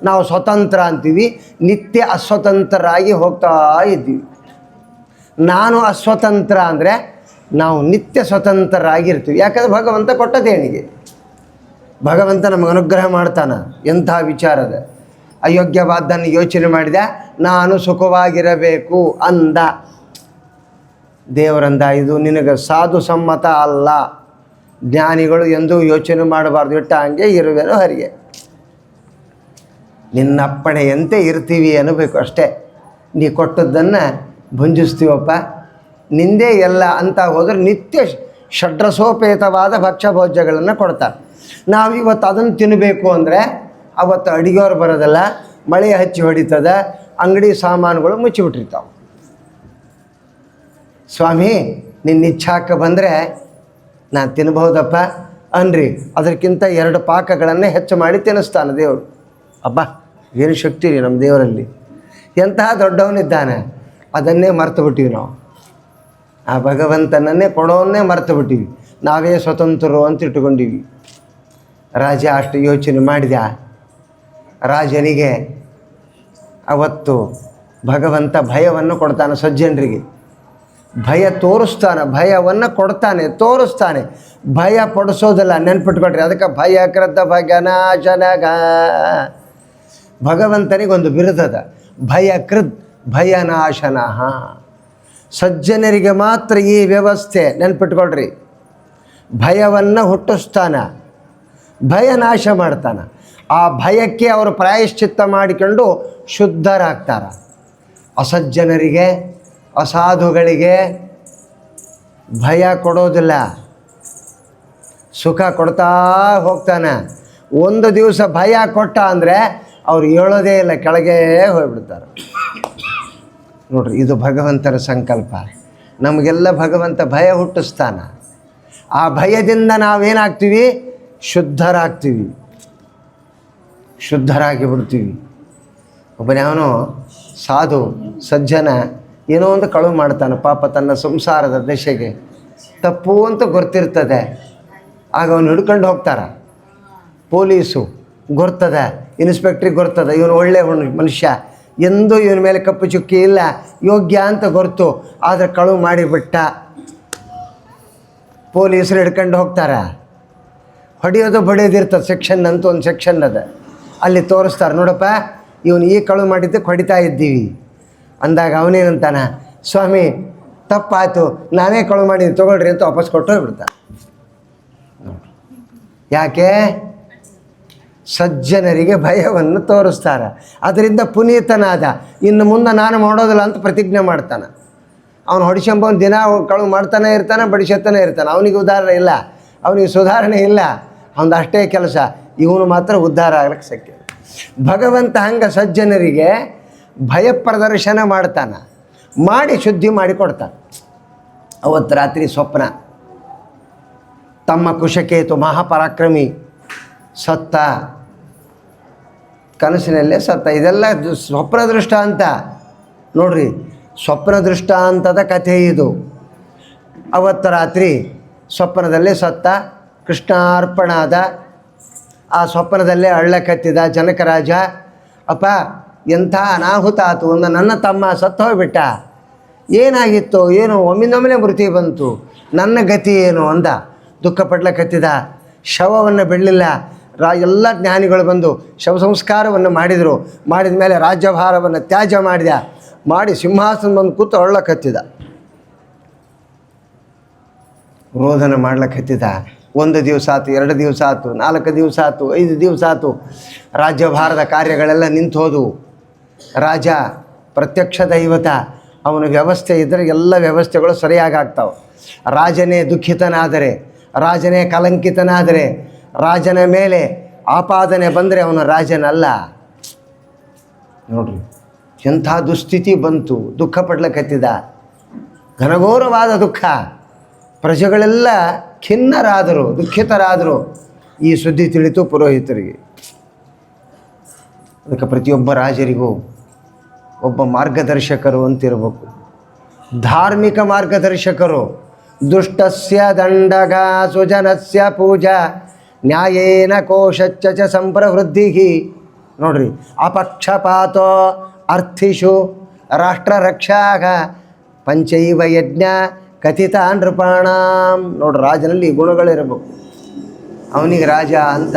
ನಾವು ಸ್ವತಂತ್ರ ಅಂತೀವಿ, ನಿತ್ಯ ಅಸ್ವತಂತ್ರರಾಗಿ ಹೋಗ್ತಾ ಇದ್ದೀವಿ. ನಾನು ಅಸ್ವತಂತ್ರ ಅಂದರೆ ನಾವು ನಿತ್ಯ ಸ್ವತಂತ್ರರಾಗಿರ್ತೀವಿ. ಯಾಕಂದರೆ ಭಗವಂತ ಕೊಟ್ಟ ದೇಣಿಗೆ. ಭಗವಂತ ನಮಗೆ ಅನುಗ್ರಹ ಮಾಡ್ತಾನೆ. ಎಂಥ ವಿಚಾರದ ಅಯೋಗ್ಯವಾದ್ದನ್ನು ಯೋಚನೆ ಮಾಡಿದ, ನಾನು ಸುಖವಾಗಿರಬೇಕು ಅಂದ. ದೇವರಂದ ಇದು ನಿನಗೆ ಸಾಧು ಸಮ್ಮತ ಅಲ್ಲ, ಜ್ಞಾನಿಗಳು ಎಂದೂ ಯೋಚನೆ ಮಾಡಬಾರ್ದು, ಇಟ್ಟ ಹಂಗೆ ಇರುವೆನೋ ಹರಿಗೆ, ನಿನ್ನಪ್ಪಣೆಯಂತೆ ಇರ್ತೀವಿ ಅನ್ನಬೇಕು ಅಷ್ಟೇ. ನೀ ಕೊಟ್ಟದ್ದನ್ನು ಭುಂಜಿಸ್ತೀವಪ್ಪ, ನಿಂದೇ ಎಲ್ಲ ಅಂತ ಹೋದರೆ ನಿತ್ಯ ಷಡ್ರಸೋಪೇತವಾದ ಭಕ್ಷ್ಯ ಭೋಜ್ಯಗಳನ್ನು ಕೊಡ್ತಾರೆ. ನಾವು ಇವತ್ತು ಅದನ್ನು ತಿನ್ನಬೇಕು ಅಂದರೆ ಅವತ್ತು ಅಡಿಗೆಯವ್ರು ಬರೋದಲ್ಲ, ಮಳೆ ಹಚ್ಚಿ ಹೊಡಿತದೆ, ಅಂಗಡಿ ಸಾಮಾನುಗಳು ಮುಚ್ಚಿಬಿಟ್ಟಿರ್ತಾವೆ. ಸ್ವಾಮಿ ನಿನ್ನ ಇಚ್ಛಾಕ್ಕೆ ಬಂದರೆ ನಾನು ತಿನ್ಬಹುದಪ್ಪ ಅನ್ರಿ, ಅದಕ್ಕಿಂತ 2 ಪಾಕಗಳನ್ನು ಹೆಚ್ಚು ಮಾಡಿ ತಿನ್ನಿಸ್ತಾನೆ ದೇವರು. ಅಬ್ಬ ಏನು ಶಕ್ತಿ ರೀ ನಮ್ಮ ದೇವರಲ್ಲಿ, ಎಂತಹ ದೊಡ್ಡವನಿದ್ದಾನೆ. ಅದನ್ನೇ ಮರ್ತು ಬಿಟ್ಟಿವಿ ನಾವು. ಆ ಭಗವಂತನನ್ನೇ ಕೊಡೋನ್ನೇ ಮರ್ತು ಬಿಟ್ಟಿವಿ. ನಾವೇ ಸ್ವತಂತ್ರರು ಅಂತ ಇಟ್ಟುಕೊಂಡಿವಿ. ರಾಜ ಅಷ್ಟು ಯೋಚನೆ ಮಾಡಿದ. ರಾಜನಿಗೆ ಅವತ್ತು ಭಗವಂತ ಭಯವನ್ನು ಕೊಡ್ತಾನೆ. ಸಜ್ಜನರಿಗೆ ಭಯ ತೋರಿಸ್ತಾನೆ, ಭಯವನ್ನು ಕೊಡ್ತಾನೆ, ತೋರಿಸ್ತಾನೆ. ಭಯ ಪಡಿಸೋದಿಲ್ಲ, ನೆನ್ಪಿಟ್ಕೊಳ್ರಿ. ಅದಕ್ಕೆ ಭಯಕೃತ ಭಗನಾಶನಗ, ಭಗವಂತನಿಗೊಂದು ಬಿರುದದ, ಭಯಕೃತ್ ಭಯನಾಶನ. ಸಜ್ಜನರಿಗೆ ಮಾತ್ರ ಈ ವ್ಯವಸ್ಥೆ, ನೆನ್ಪಿಟ್ಕೊಳ್ರಿ. ಭಯವನ್ನು ಹುಟ್ಟಿಸ್ತಾನೆ, ಭಯ ನಾಶ ಮಾಡ್ತಾನೆ. ಆ ಭಯಕ್ಕೆ ಅವರು ಪ್ರಾಯಶ್ಚಿತ್ತ ಮಾಡಿಕೊಂಡು ಶುದ್ಧರಾಗ್ತಾರೆ. ಅಸಜ್ಜನರಿಗೆ, ಅಸಾಧುಗಳಿಗೆ ಭಯ ಕೊಡೋದಿಲ್ಲ, ಸುಖ ಕೊಡ್ತಾ ಹೋಗ್ತಾನೆ. ಒಂದು ದಿವಸ ಭಯ ಕೊಟ್ಟ ಅಂದರೆ ಅವ್ರು ಹೇಳೋದೇ ಇಲ್ಲ, ಕೆಳಗೆ ಹೋಗ್ಬಿಡ್ತಾರೆ. ನೋಡ್ರಿ, ಇದು ಭಗವಂತನ ಸಂಕಲ್ಪ. ನಮಗೆಲ್ಲ ಭಗವಂತ ಭಯ ಹುಟ್ಟಿಸ್ತಾನೆ. ಆ ಭಯದಿಂದ ನಾವೇನಾಗ್ತೀವಿ, ಶುದ್ಧರಾಗ್ತೀವಿ, ಶುದ್ಧರಾಗಿ ಬಿಡ್ತೀವಿ. ಒಬ್ಬನ್ಯಾವನೋ ಸಾಧು ಸಜ್ಜನ ಏನೋ ಒಂದು ಕಳುವು ಮಾಡ್ತಾನೆ. ಪಾಪ ತನ್ನ ಸಂಸಾರದ ದಶೆಗೆ ತಪ್ಪು ಅಂತ ಗೊತ್ತಿರ್ತದೆ. ಆಗ ಅವನು ಹಿಡ್ಕೊಂಡು ಹೋಗ್ತಾರೆ ಪೊಲೀಸು. ಗೊರ್ತದೆ, ಇನ್ಸ್ಪೆಕ್ಟ್ರಿಗೆ ಗೊರ್ತದೆ, ಇವನು ಒಳ್ಳೆ ಮನುಷ್ಯ, ಎಂದೂ ಇವನ ಮೇಲೆ ಕಪ್ಪು ಚುಕ್ಕಿ ಇಲ್ಲ, ಯೋಗ್ಯ ಅಂತ ಗೊತ್ತು. ಆದರೆ ಕಳುವು ಮಾಡಿಬಿಟ್ಟ. ಪೊಲೀಸರು ಹಿಡ್ಕೊಂಡು ಹೋಗ್ತಾರೆ. ಹೊಡೆಯೋದು ಬಡಿಯೋದಿರ್ತದೆ, ಸೆಕ್ಷನ್ ಅಂತ ಒಂದು ಸೆಕ್ಷನ್ ಅದ. ಅಲ್ಲಿ ತೋರಿಸ್ತಾರೆ, ನೋಡಪ್ಪ ಇವನು ಈ ಕಳುವು ಮಾಡಿದ್ದಕ್ಕೆ ಹೊಡಿತಾ ಇದ್ದೀವಿ ಅಂದಾಗ ಅವನೇನಂತಾನ, ಸ್ವಾಮಿ ತಪ್ಪಾಯಿತು, ನಾನೇ ಕಳುವು ಮಾಡಿದ್ದೀನಿ ತೊಗೊಳ್ರಿ ಅಂತ ವಾಪಸ್ ಕೊಟ್ಟು ಹೋಗ್ಬಿಡ್ತಾನೆ. ಯಾಕೆ? ಸಜ್ಜನರಿಗೆ ಭಯವನ್ನು ತೋರಿಸ್ತಾರೆ. ಅದರಿಂದ ಪುನೀತನಾದ. ಇನ್ನು ಮುಂದೆ ನಾನು ಮಾಡೋದಿಲ್ಲ ಅಂತ ಪ್ರತಿಜ್ಞೆ ಮಾಡ್ತಾನೆ. ಅವನು ಹೊಡಿಸಂಬವನು ದಿನ ಕಳುವು ಮಾಡ್ತಾನೆ ಇರ್ತಾನೆ, ಬಡಿಸತ್ತಾನೆ ಇರ್ತಾನೆ. ಅವನಿಗೆ ಉದಾಹರಣೆ ಇಲ್ಲ, ಅವನಿಗೆ ಸುಧಾರಣೆ ಇಲ್ಲ, ಅವನದು ಅಷ್ಟೇ ಕೆಲಸ. ಇವನು ಮಾತ್ರ ಉದ್ಧಾರ ಆಗ್ಲಿಕ್ಕೆ ಶಕ್ಯ. ಭಗವಂತ ಹಂಗೆ ಸಜ್ಜನರಿಗೆ ಭಯ ಪ್ರದರ್ಶನ ಮಾಡ್ತಾನೆ, ಮಾಡಿ ಶುದ್ಧಿ ಮಾಡಿ ಕೊಡ್ತಾನೆ. ಅವತ್ತು ರಾತ್ರಿ ಸ್ವಪ್ನ, ತಮ್ಮ ಕುಶಕೇತು ಮಹಾಪರಾಕ್ರಮಿ ಸತ್ತ, ಕನಸಿನಲ್ಲೇ ಸತ್ತ. ಇದೆಲ್ಲ ಸ್ವಪ್ನ ದೃಷ್ಟಾಂತ ನೋಡ್ರಿ, ಸ್ವಪ್ನ ದೃಷ್ಟಾಂತದ ಕಥೆ ಇದು. ಅವತ್ತು ರಾತ್ರಿ ಸ್ವಪ್ನದಲ್ಲೇ ಸತ್ತ, ಕೃಷ್ಣಾರ್ಪಣಾದ. ಆ ಸ್ವಪ್ನದಲ್ಲೇ ಹಳ್ಳ ಕತ್ತಿದ ಜನಕರಾಜ. ಅಪ್ಪ ಎಂಥ ಅನಾಹುತ ಆತು, ಒಂದು ನನ್ನ ತಮ್ಮ ಸತ್ತು ಹೋಗ್ಬಿಟ್ಟ, ಏನಾಗಿತ್ತು ಏನು, ಒಮ್ಮಿಂದೊಮ್ಮೆ ಮೃತಿ ಬಂತು, ನನ್ನ ಗತಿ ಏನು ಅಂದ. ದುಃಖ ಪಡ್ಲಕತ್ತಿದ. ಶವವನ್ನು ಬಿಡಲಿಲ್ಲ. ಎಲ್ಲ ಜ್ಞಾನಿಗಳು ಬಂದು ಶವ ಸಂಸ್ಕಾರವನ್ನು ಮಾಡಿದರು. ಮಾಡಿದ ಮೇಲೆ ರಾಜ್ಯಭಾರವನ್ನು ತ್ಯಾಜ್ಯ ಮಾಡಿ ಸಿಂಹಾಸನ ಬಂದು ಕೂತು ಅಳ್ಳಕತ್ತಿದ, ರೋದನ ಮಾಡ್ಲಕತ್ತಿದ. 1 ದಿವಸ ಆಯ್ತು, 2 ದಿವಸ ಆಯ್ತು, 4 ದಿವಸ ಆಯ್ತು, 5 ದಿವಸ ಆಯ್ತು. ರಾಜ್ಯಭಾರದ ಕಾರ್ಯಗಳೆಲ್ಲ ನಿಂತು ಹೋದವು. ರಾಜ ಪ್ರತ್ಯಕ್ಷ ದೈವತ, ಅವನ ವ್ಯವಸ್ಥೆ ಇದ್ದರೆ ಎಲ್ಲ ವ್ಯವಸ್ಥೆಗಳು ಸರಿಯಾಗಿ ಆಗ್ತಾವೆ. ರಾಜನೇ ದುಃಖಿತನಾದರೆ, ರಾಜನೇ ಕಲಂಕಿತನಾದರೆ, ರಾಜನ ಮೇಲೆ ಆಪಾದನೆ ಬಂದರೆ ಅವನು ರಾಜನಲ್ಲ. ನೋಡ್ರಿ ಎಂಥ ದುಸ್ಥಿತಿ ಬಂತು, ದುಃಖ ಪಡ್ಲಕತ್ತಿದ, ಘನಘೋರವಾದ ದುಃಖ. ಪ್ರಜೆಗಳೆಲ್ಲ ಖಿನ್ನರಾದರು, ದುಃಖಿತರಾದರು. ಈ ಸುದ್ದಿ ತಿಳಿತು ಪುರೋಹಿತರಿಗೆ. ಅದಕ್ಕೆ ಪ್ರತಿಯೊಬ್ಬ ರಾಜರಿಗೂ ಒಬ್ಬ ಮಾರ್ಗದರ್ಶಕರು ಅಂತಿರಬೇಕು, ಧಾರ್ಮಿಕ ಮಾರ್ಗದರ್ಶಕರು. ದುಷ್ಟಸ್ಯ ದಂಡಗ ಸುಜನಸ್ಯ ಪೂಜಾ ನ್ಯಾಯೇನ ಕೋಶಚ್ಚ ಚ ಸಂಪ್ರವೃದ್ಧಿ. ನೋಡ್ರಿ, ಅಪಕ್ಷಪಾತೋ ಅರ್ಥಿಷು ರಾಷ್ಟ್ರ ರಕ್ಷಾಗ ಪಂಚೈವ ಯಜ್ಞ ಕಥಿತ ನೃಪಾಣಾಂ. ನೋಡ್ರಿ, ರಾಜನಲ್ಲಿ ಈ ಗುಣಗಳಿರಬೇಕು, ಅವನಿಗೆ ರಾಜ ಅಂತ.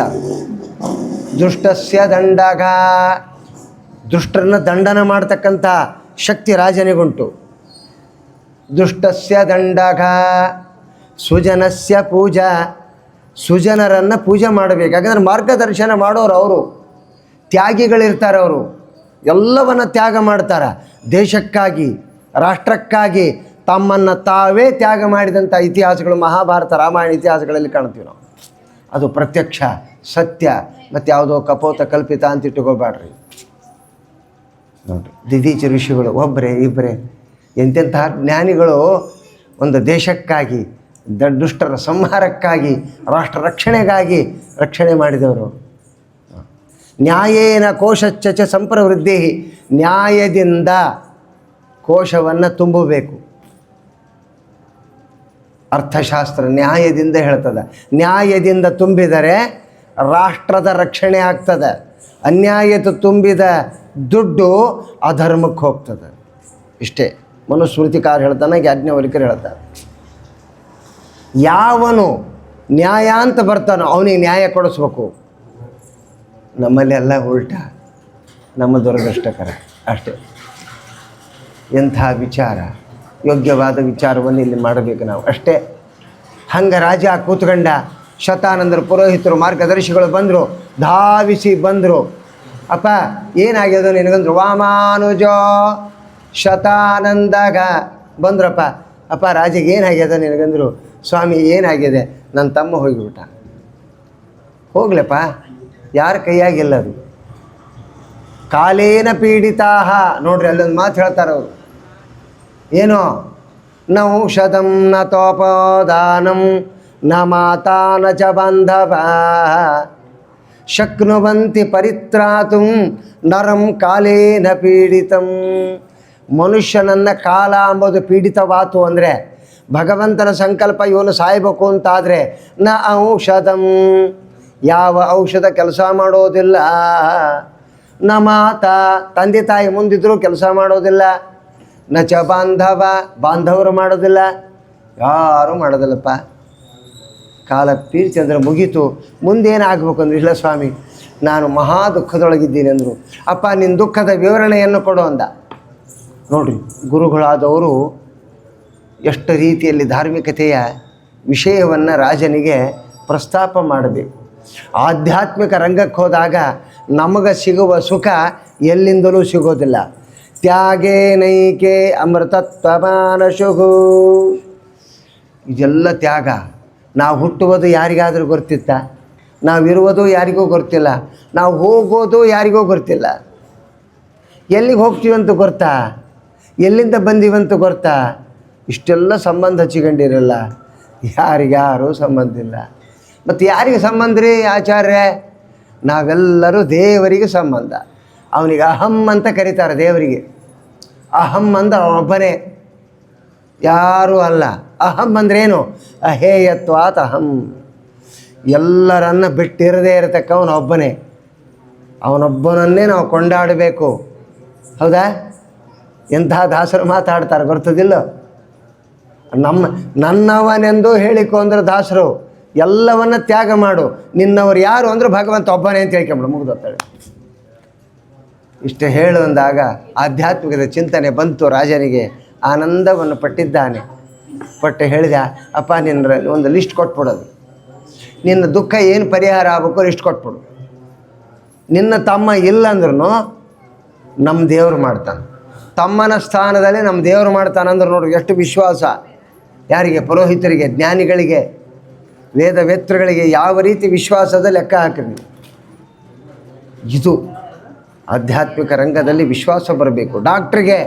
ದುಷ್ಟಸ್ಯ ದಂಡಗ, ದುಷ್ಟರನ್ನ ದಂಡನ ಮಾಡ್ತಕ್ಕಂಥ ಶಕ್ತಿ ರಾಜನಿಗುಂಟು. ದುಷ್ಟಸ್ಯ ದಂಡಗ ಸುಜನಸ್ಯ ಪೂಜಾ, ಸುಜನರನ್ನು ಪೂಜೆ ಮಾಡಬೇಕು. ಯಾಕಂದರೆ ಮಾರ್ಗದರ್ಶನ ಮಾಡೋರು ಅವರು, ತ್ಯಾಗಿಗಳಿರ್ತಾರೆ. ಅವರು ಎಲ್ಲವನ್ನು ತ್ಯಾಗ ಮಾಡ್ತಾರೆ. ದೇಶಕ್ಕಾಗಿ, ರಾಷ್ಟ್ರಕ್ಕಾಗಿ ತಮ್ಮನ್ನು ತಾವೇ ತ್ಯಾಗ ಮಾಡಿದಂಥ ಇತಿಹಾಸಗಳು ಮಹಾಭಾರತ ರಾಮಾಯಣ ಇತಿಹಾಸಗಳಲ್ಲಿ ಕಾಣ್ತೀವಿ ನಾವು. ಅದು ಪ್ರತ್ಯಕ್ಷ ಸತ್ಯ, ಮತ್ತು ಯಾವುದೋ ಕಪೋತ ಕಲ್ಪಿತ ಅಂತ ಇಟ್ಟುಕೋಬೇಡ್ರಿ. ನೋಡಿರಿ, ದಿದೀಚ ಋಷಿಗಳು ಒಬ್ಬರೇ ಇಬ್ಬರೇ ಎಂತೆಂತಹ ಜ್ಞಾನಿಗಳು ಒಂದು ದೇಶಕ್ಕಾಗಿ, ದುಷ್ಟರ ಸಂಹಾರಕ್ಕಾಗಿ, ರಾಷ್ಟ್ರ ರಕ್ಷಣೆಗಾಗಿ ರಕ್ಷಣೆ ಮಾಡಿದವರು. ನ್ಯಾಯೇನ ಕೋಶಚ್ಚ ಸಂಪ್ರವೃದ್ಧಿ, ನ್ಯಾಯದಿಂದ ಕೋಶವನ್ನು ತುಂಬಬೇಕು. ಅರ್ಥಶಾಸ್ತ್ರ ನ್ಯಾಯದಿಂದ ಹೇಳ್ತದೆ. ನ್ಯಾಯದಿಂದ ತುಂಬಿದರೆ ರಾಷ್ಟ್ರದ ರಕ್ಷಣೆ ಆಗ್ತದೆ. ಅನ್ಯಾಯದ ತುಂಬಿದ ದುಡ್ಡು ಅಧರ್ಮಕ್ಕೆ ಹೋಗ್ತದೆ. ಇಷ್ಟೇ ಮನುಸ್ಮೃತಿಕಾರ ಹೇಳ್ತಾನೆ, ಯಾಜ್ಞವಲ್ಕ್ಯರು ಹೇಳ್ತಾರೆ. ಯಾವನು ನ್ಯಾಯ ಅಂತ ಬರ್ತಾನೋ ಅವನಿಗೆ ನ್ಯಾಯ ಕೊಡಿಸ್ಬೇಕು. ನಮ್ಮಲ್ಲೆಲ್ಲ ಉಲ್ಟಾ, ನಮ್ಮ ದುರದೃಷ್ಟಕರ ಅಷ್ಟೇ. ಎಂಥ ವಿಚಾರ, ಯೋಗ್ಯವಾದ ವಿಚಾರವನ್ನು ಇಲ್ಲಿ ಮಾಡಬೇಕು ನಾವು ಅಷ್ಟೇ. ಹಂಗೆ ರಾಜ ಕೂತ್ಕೊಂಡ. ಶತಾನಂದರು ಪುರೋಹಿತರು ಮಾರ್ಗದರ್ಶಿಗಳು ಬಂದರು, ಧಾವಿಸಿ ಬಂದರು. ಅಪ್ಪ ಏನಾಗ್ಯದು ನಿನಗಂದ್ರು? ವಾಮಾನುಜೋ ಶತಾನಂದಾಗ ಬಂದ್ರಪ್ಪ. ಅಪ್ಪ ರಾಜಗೆ ಏನಾಗ್ಯದ ನಿನಗಂದ್ರು? ಸ್ವಾಮಿ ಏನಾಗಿದೆ? ನನ್ನ ತಮ್ಮ ಹೋಗಿಬಿಟ್ಟ. ಹೋಗ್ಲಪ್ಪ, ಯಾರ ಕೈಯಾಗಿಲ್ಲದು. ಕಾಲೇನ ಪೀಡಿತಾಹ. ನೋಡ್ರಿ, ಅಲ್ಲೊಂದು ಮಾತು ಹೇಳ್ತಾರೆ ಅವರು. ಏನೋ ನ ಔಷಧಂ ನ ತೋಪದಾನಂ ನ ಮಾತಾ ನ ಚ ಬಾಂಧವ ಶಕ್ನುವಂತಿ ಪರಿತ್ರಾತುಂ ನರಂ ಕಾಲೇನ ಪೀಡಿತಂ. ಮನುಷ್ಯನನ್ನು ಕಾಲ ಅಂಬೋದು ಪೀಡಿತವಾತು ಅಂದರೆ, ಭಗವಂತನ ಸಂಕಲ್ಪ ಇವನು ಸಾಯಬೇಕು ಅಂತಾದರೆ ನ ಔಷಧಂ, ಯಾವ ಔಷಧ ಕೆಲಸ ಮಾಡೋದಿಲ್ಲ. ನ ಮಾತಾ, ತಂದೆ ತಾಯಿ ಮುಂದಿದ್ರೂ ಕೆಲಸ ಮಾಡೋದಿಲ್ಲ. ನ ಚ ಬಾಂಧವ, ಬಾಂಧವರು ಮಾಡೋದಿಲ್ಲ. ಯಾರೂ ಮಾಡೋದಿಲ್ಲಪ್ಪ. ಕಾಲ ಪೀರ್ತಿ ಅಂದರೆ ಮುಗೀತು. ಮುಂದೇನಾಗಬೇಕು ಅಂದ್ರೆ, ಇಲ್ಲ ಸ್ವಾಮಿ ನಾನು ಮಹಾ ದುಃಖದೊಳಗಿದ್ದೀನಿ ಅಂದರು. ಅಪ್ಪ ನಿನ್ನ ದುಃಖದ ವಿವರಣೆಯನ್ನು ಕೊಡು ಅಂದ. ನೋಡಿರಿ, ಗುರುಗಳಾದವರು ಎಷ್ಟು ರೀತಿಯಲ್ಲಿ ಧಾರ್ಮಿಕತೆಯ ವಿಷಯವನ್ನು ರಾಜನಿಗೆ ಪ್ರಸ್ತಾಪ ಮಾಡಬೇಕು. ಆಧ್ಯಾತ್ಮಿಕ ರಂಗಕ್ಕೆ ಹೋದಾಗ ನಮಗೆ ಸಿಗುವ ಸುಖ ಎಲ್ಲಿಂದಲೂ ಸಿಗೋದಿಲ್ಲ. ತ್ಯಾಗೇ ನೈಕೆ ಅಮೃತತ್ವಮಾನಶುಹು. ಇದೆಲ್ಲ ತ್ಯಾಗ. ನಾವು ಹುಟ್ಟುವುದು ಯಾರಿಗಾದರೂ ಗೊತ್ತಿತ್ತ? ನಾವಿರುವುದು ಯಾರಿಗೂ ಗೊತ್ತಿಲ್ಲ. ನಾವು ಹೋಗೋದು ಯಾರಿಗೂ ಗೊತ್ತಿಲ್ಲ. ಎಲ್ಲಿಗೆ ಹೋಗ್ತೀವಂತ ಗೊತ್ತಾ? ಎಲ್ಲಿಂದ ಬಂದೀವಂತ ಗೊತ್ತಾ? ಇಷ್ಟೆಲ್ಲ ಸಂಬಂಧ ಹಚ್ಚಿಕೊಂಡಿರಲ್ಲ. ಯಾರಿಗಾರೂ ಸಂಬಂಧ ಇಲ್ಲ. ಮತ್ತು ಯಾರಿಗೆ ಸಂಬಂಧ ರೀ ಆಚಾರ್ಯ? ನಾವೆಲ್ಲರೂ ದೇವರಿಗೆ ಸಂಬಂಧ. ಅವನಿಗೆ ಅಹಂ ಅಂತ ಕರೀತಾರೆ. ದೇವರಿಗೆ ಅಹಂ ಅಂದ್ರೆ ಅವನೊಬ್ಬನೇ, ಯಾರೂ ಅಲ್ಲ. ಅಹಂ ಅಂದ್ರೇನು? ಅಹೇಯತ್ವಾತ್ ಅಹಂ. ಎಲ್ಲರನ್ನ ಬಿಟ್ಟಿರದೇ ಇರತಕ್ಕವನೊಬ್ಬನೇ. ಅವನೊಬ್ಬನನ್ನೇ ನಾವು ಕೊಂಡಾಡಬೇಕು. ಹೌದಾ? ಎಂಥ ದಾಸರು ಮಾತಾಡ್ತಾರೆ ಗೊತ್ತದಿಲ್ಲ? ನನ್ನವನೆಂದು ಹೇಳಿಕೊ ಅಂದ್ರೆ ದಾಸರು. ಎಲ್ಲವನ್ನ ತ್ಯಾಗ ಮಾಡು. ನಿನ್ನವರು ಯಾರು ಅಂದ್ರೆ ಭಗವಂತ ಒಬ್ಬನೇ ಅಂತ ಹೇಳ್ಕೊಂಬಿಡು, ಮುಗಿದೋಗ್ತಾಳೆ. ಇಷ್ಟು ಹೇಳುವಂದಾಗ ಆಧ್ಯಾತ್ಮಿಕದ ಚಿಂತನೆ ಬಂತು ರಾಜನಿಗೆ. ಆನಂದವನ್ನು ಪಟ್ಟಿದ್ದಾನೆ. ಪಟ್ಟು ಹೇಳಿದ, ಅಪ್ಪ ನಿನ್ನ ಒಂದು ಲಿಸ್ಟ್ ಕೊಟ್ಬಿಡೋದು. ನಿನ್ನ ದುಃಖ ಏನು ಪರಿಹಾರ ಆಗಬೇಕು ಲಿಸ್ಟ್ ಕೊಟ್ಬಿಡು. ನಿನ್ನ ತಮ್ಮ ಇಲ್ಲಂದ್ರೂ ನಮ್ಮ ದೇವರು ಮಾಡ್ತಾನೆ. ತಮ್ಮನ ಸ್ಥಾನದಲ್ಲಿ ನಮ್ಮ ದೇವರು ಮಾಡ್ತಾನಂದ್ರೆ ನೋಡ್ರಿ ಎಷ್ಟು ವಿಶ್ವಾಸ. ಯಾರಿಗೆ? ಪುರೋಹಿತರಿಗೆ, ಜ್ಞಾನಿಗಳಿಗೆ, ವೇದವೇತ್ರಗಳಿಗೆ ಯಾವ ರೀತಿ ವಿಶ್ವಾಸದ ಲೆಕ್ಕ ಹಾಕಿರಿ. ಇದು ಆಧ್ಯಾತ್ಮಿಕ ರಂಗದಲ್ಲಿ ವಿಶ್ವಾಸ ಬರಬೇಕು. ಡಾಕ್ಟ್ರಿಗೆ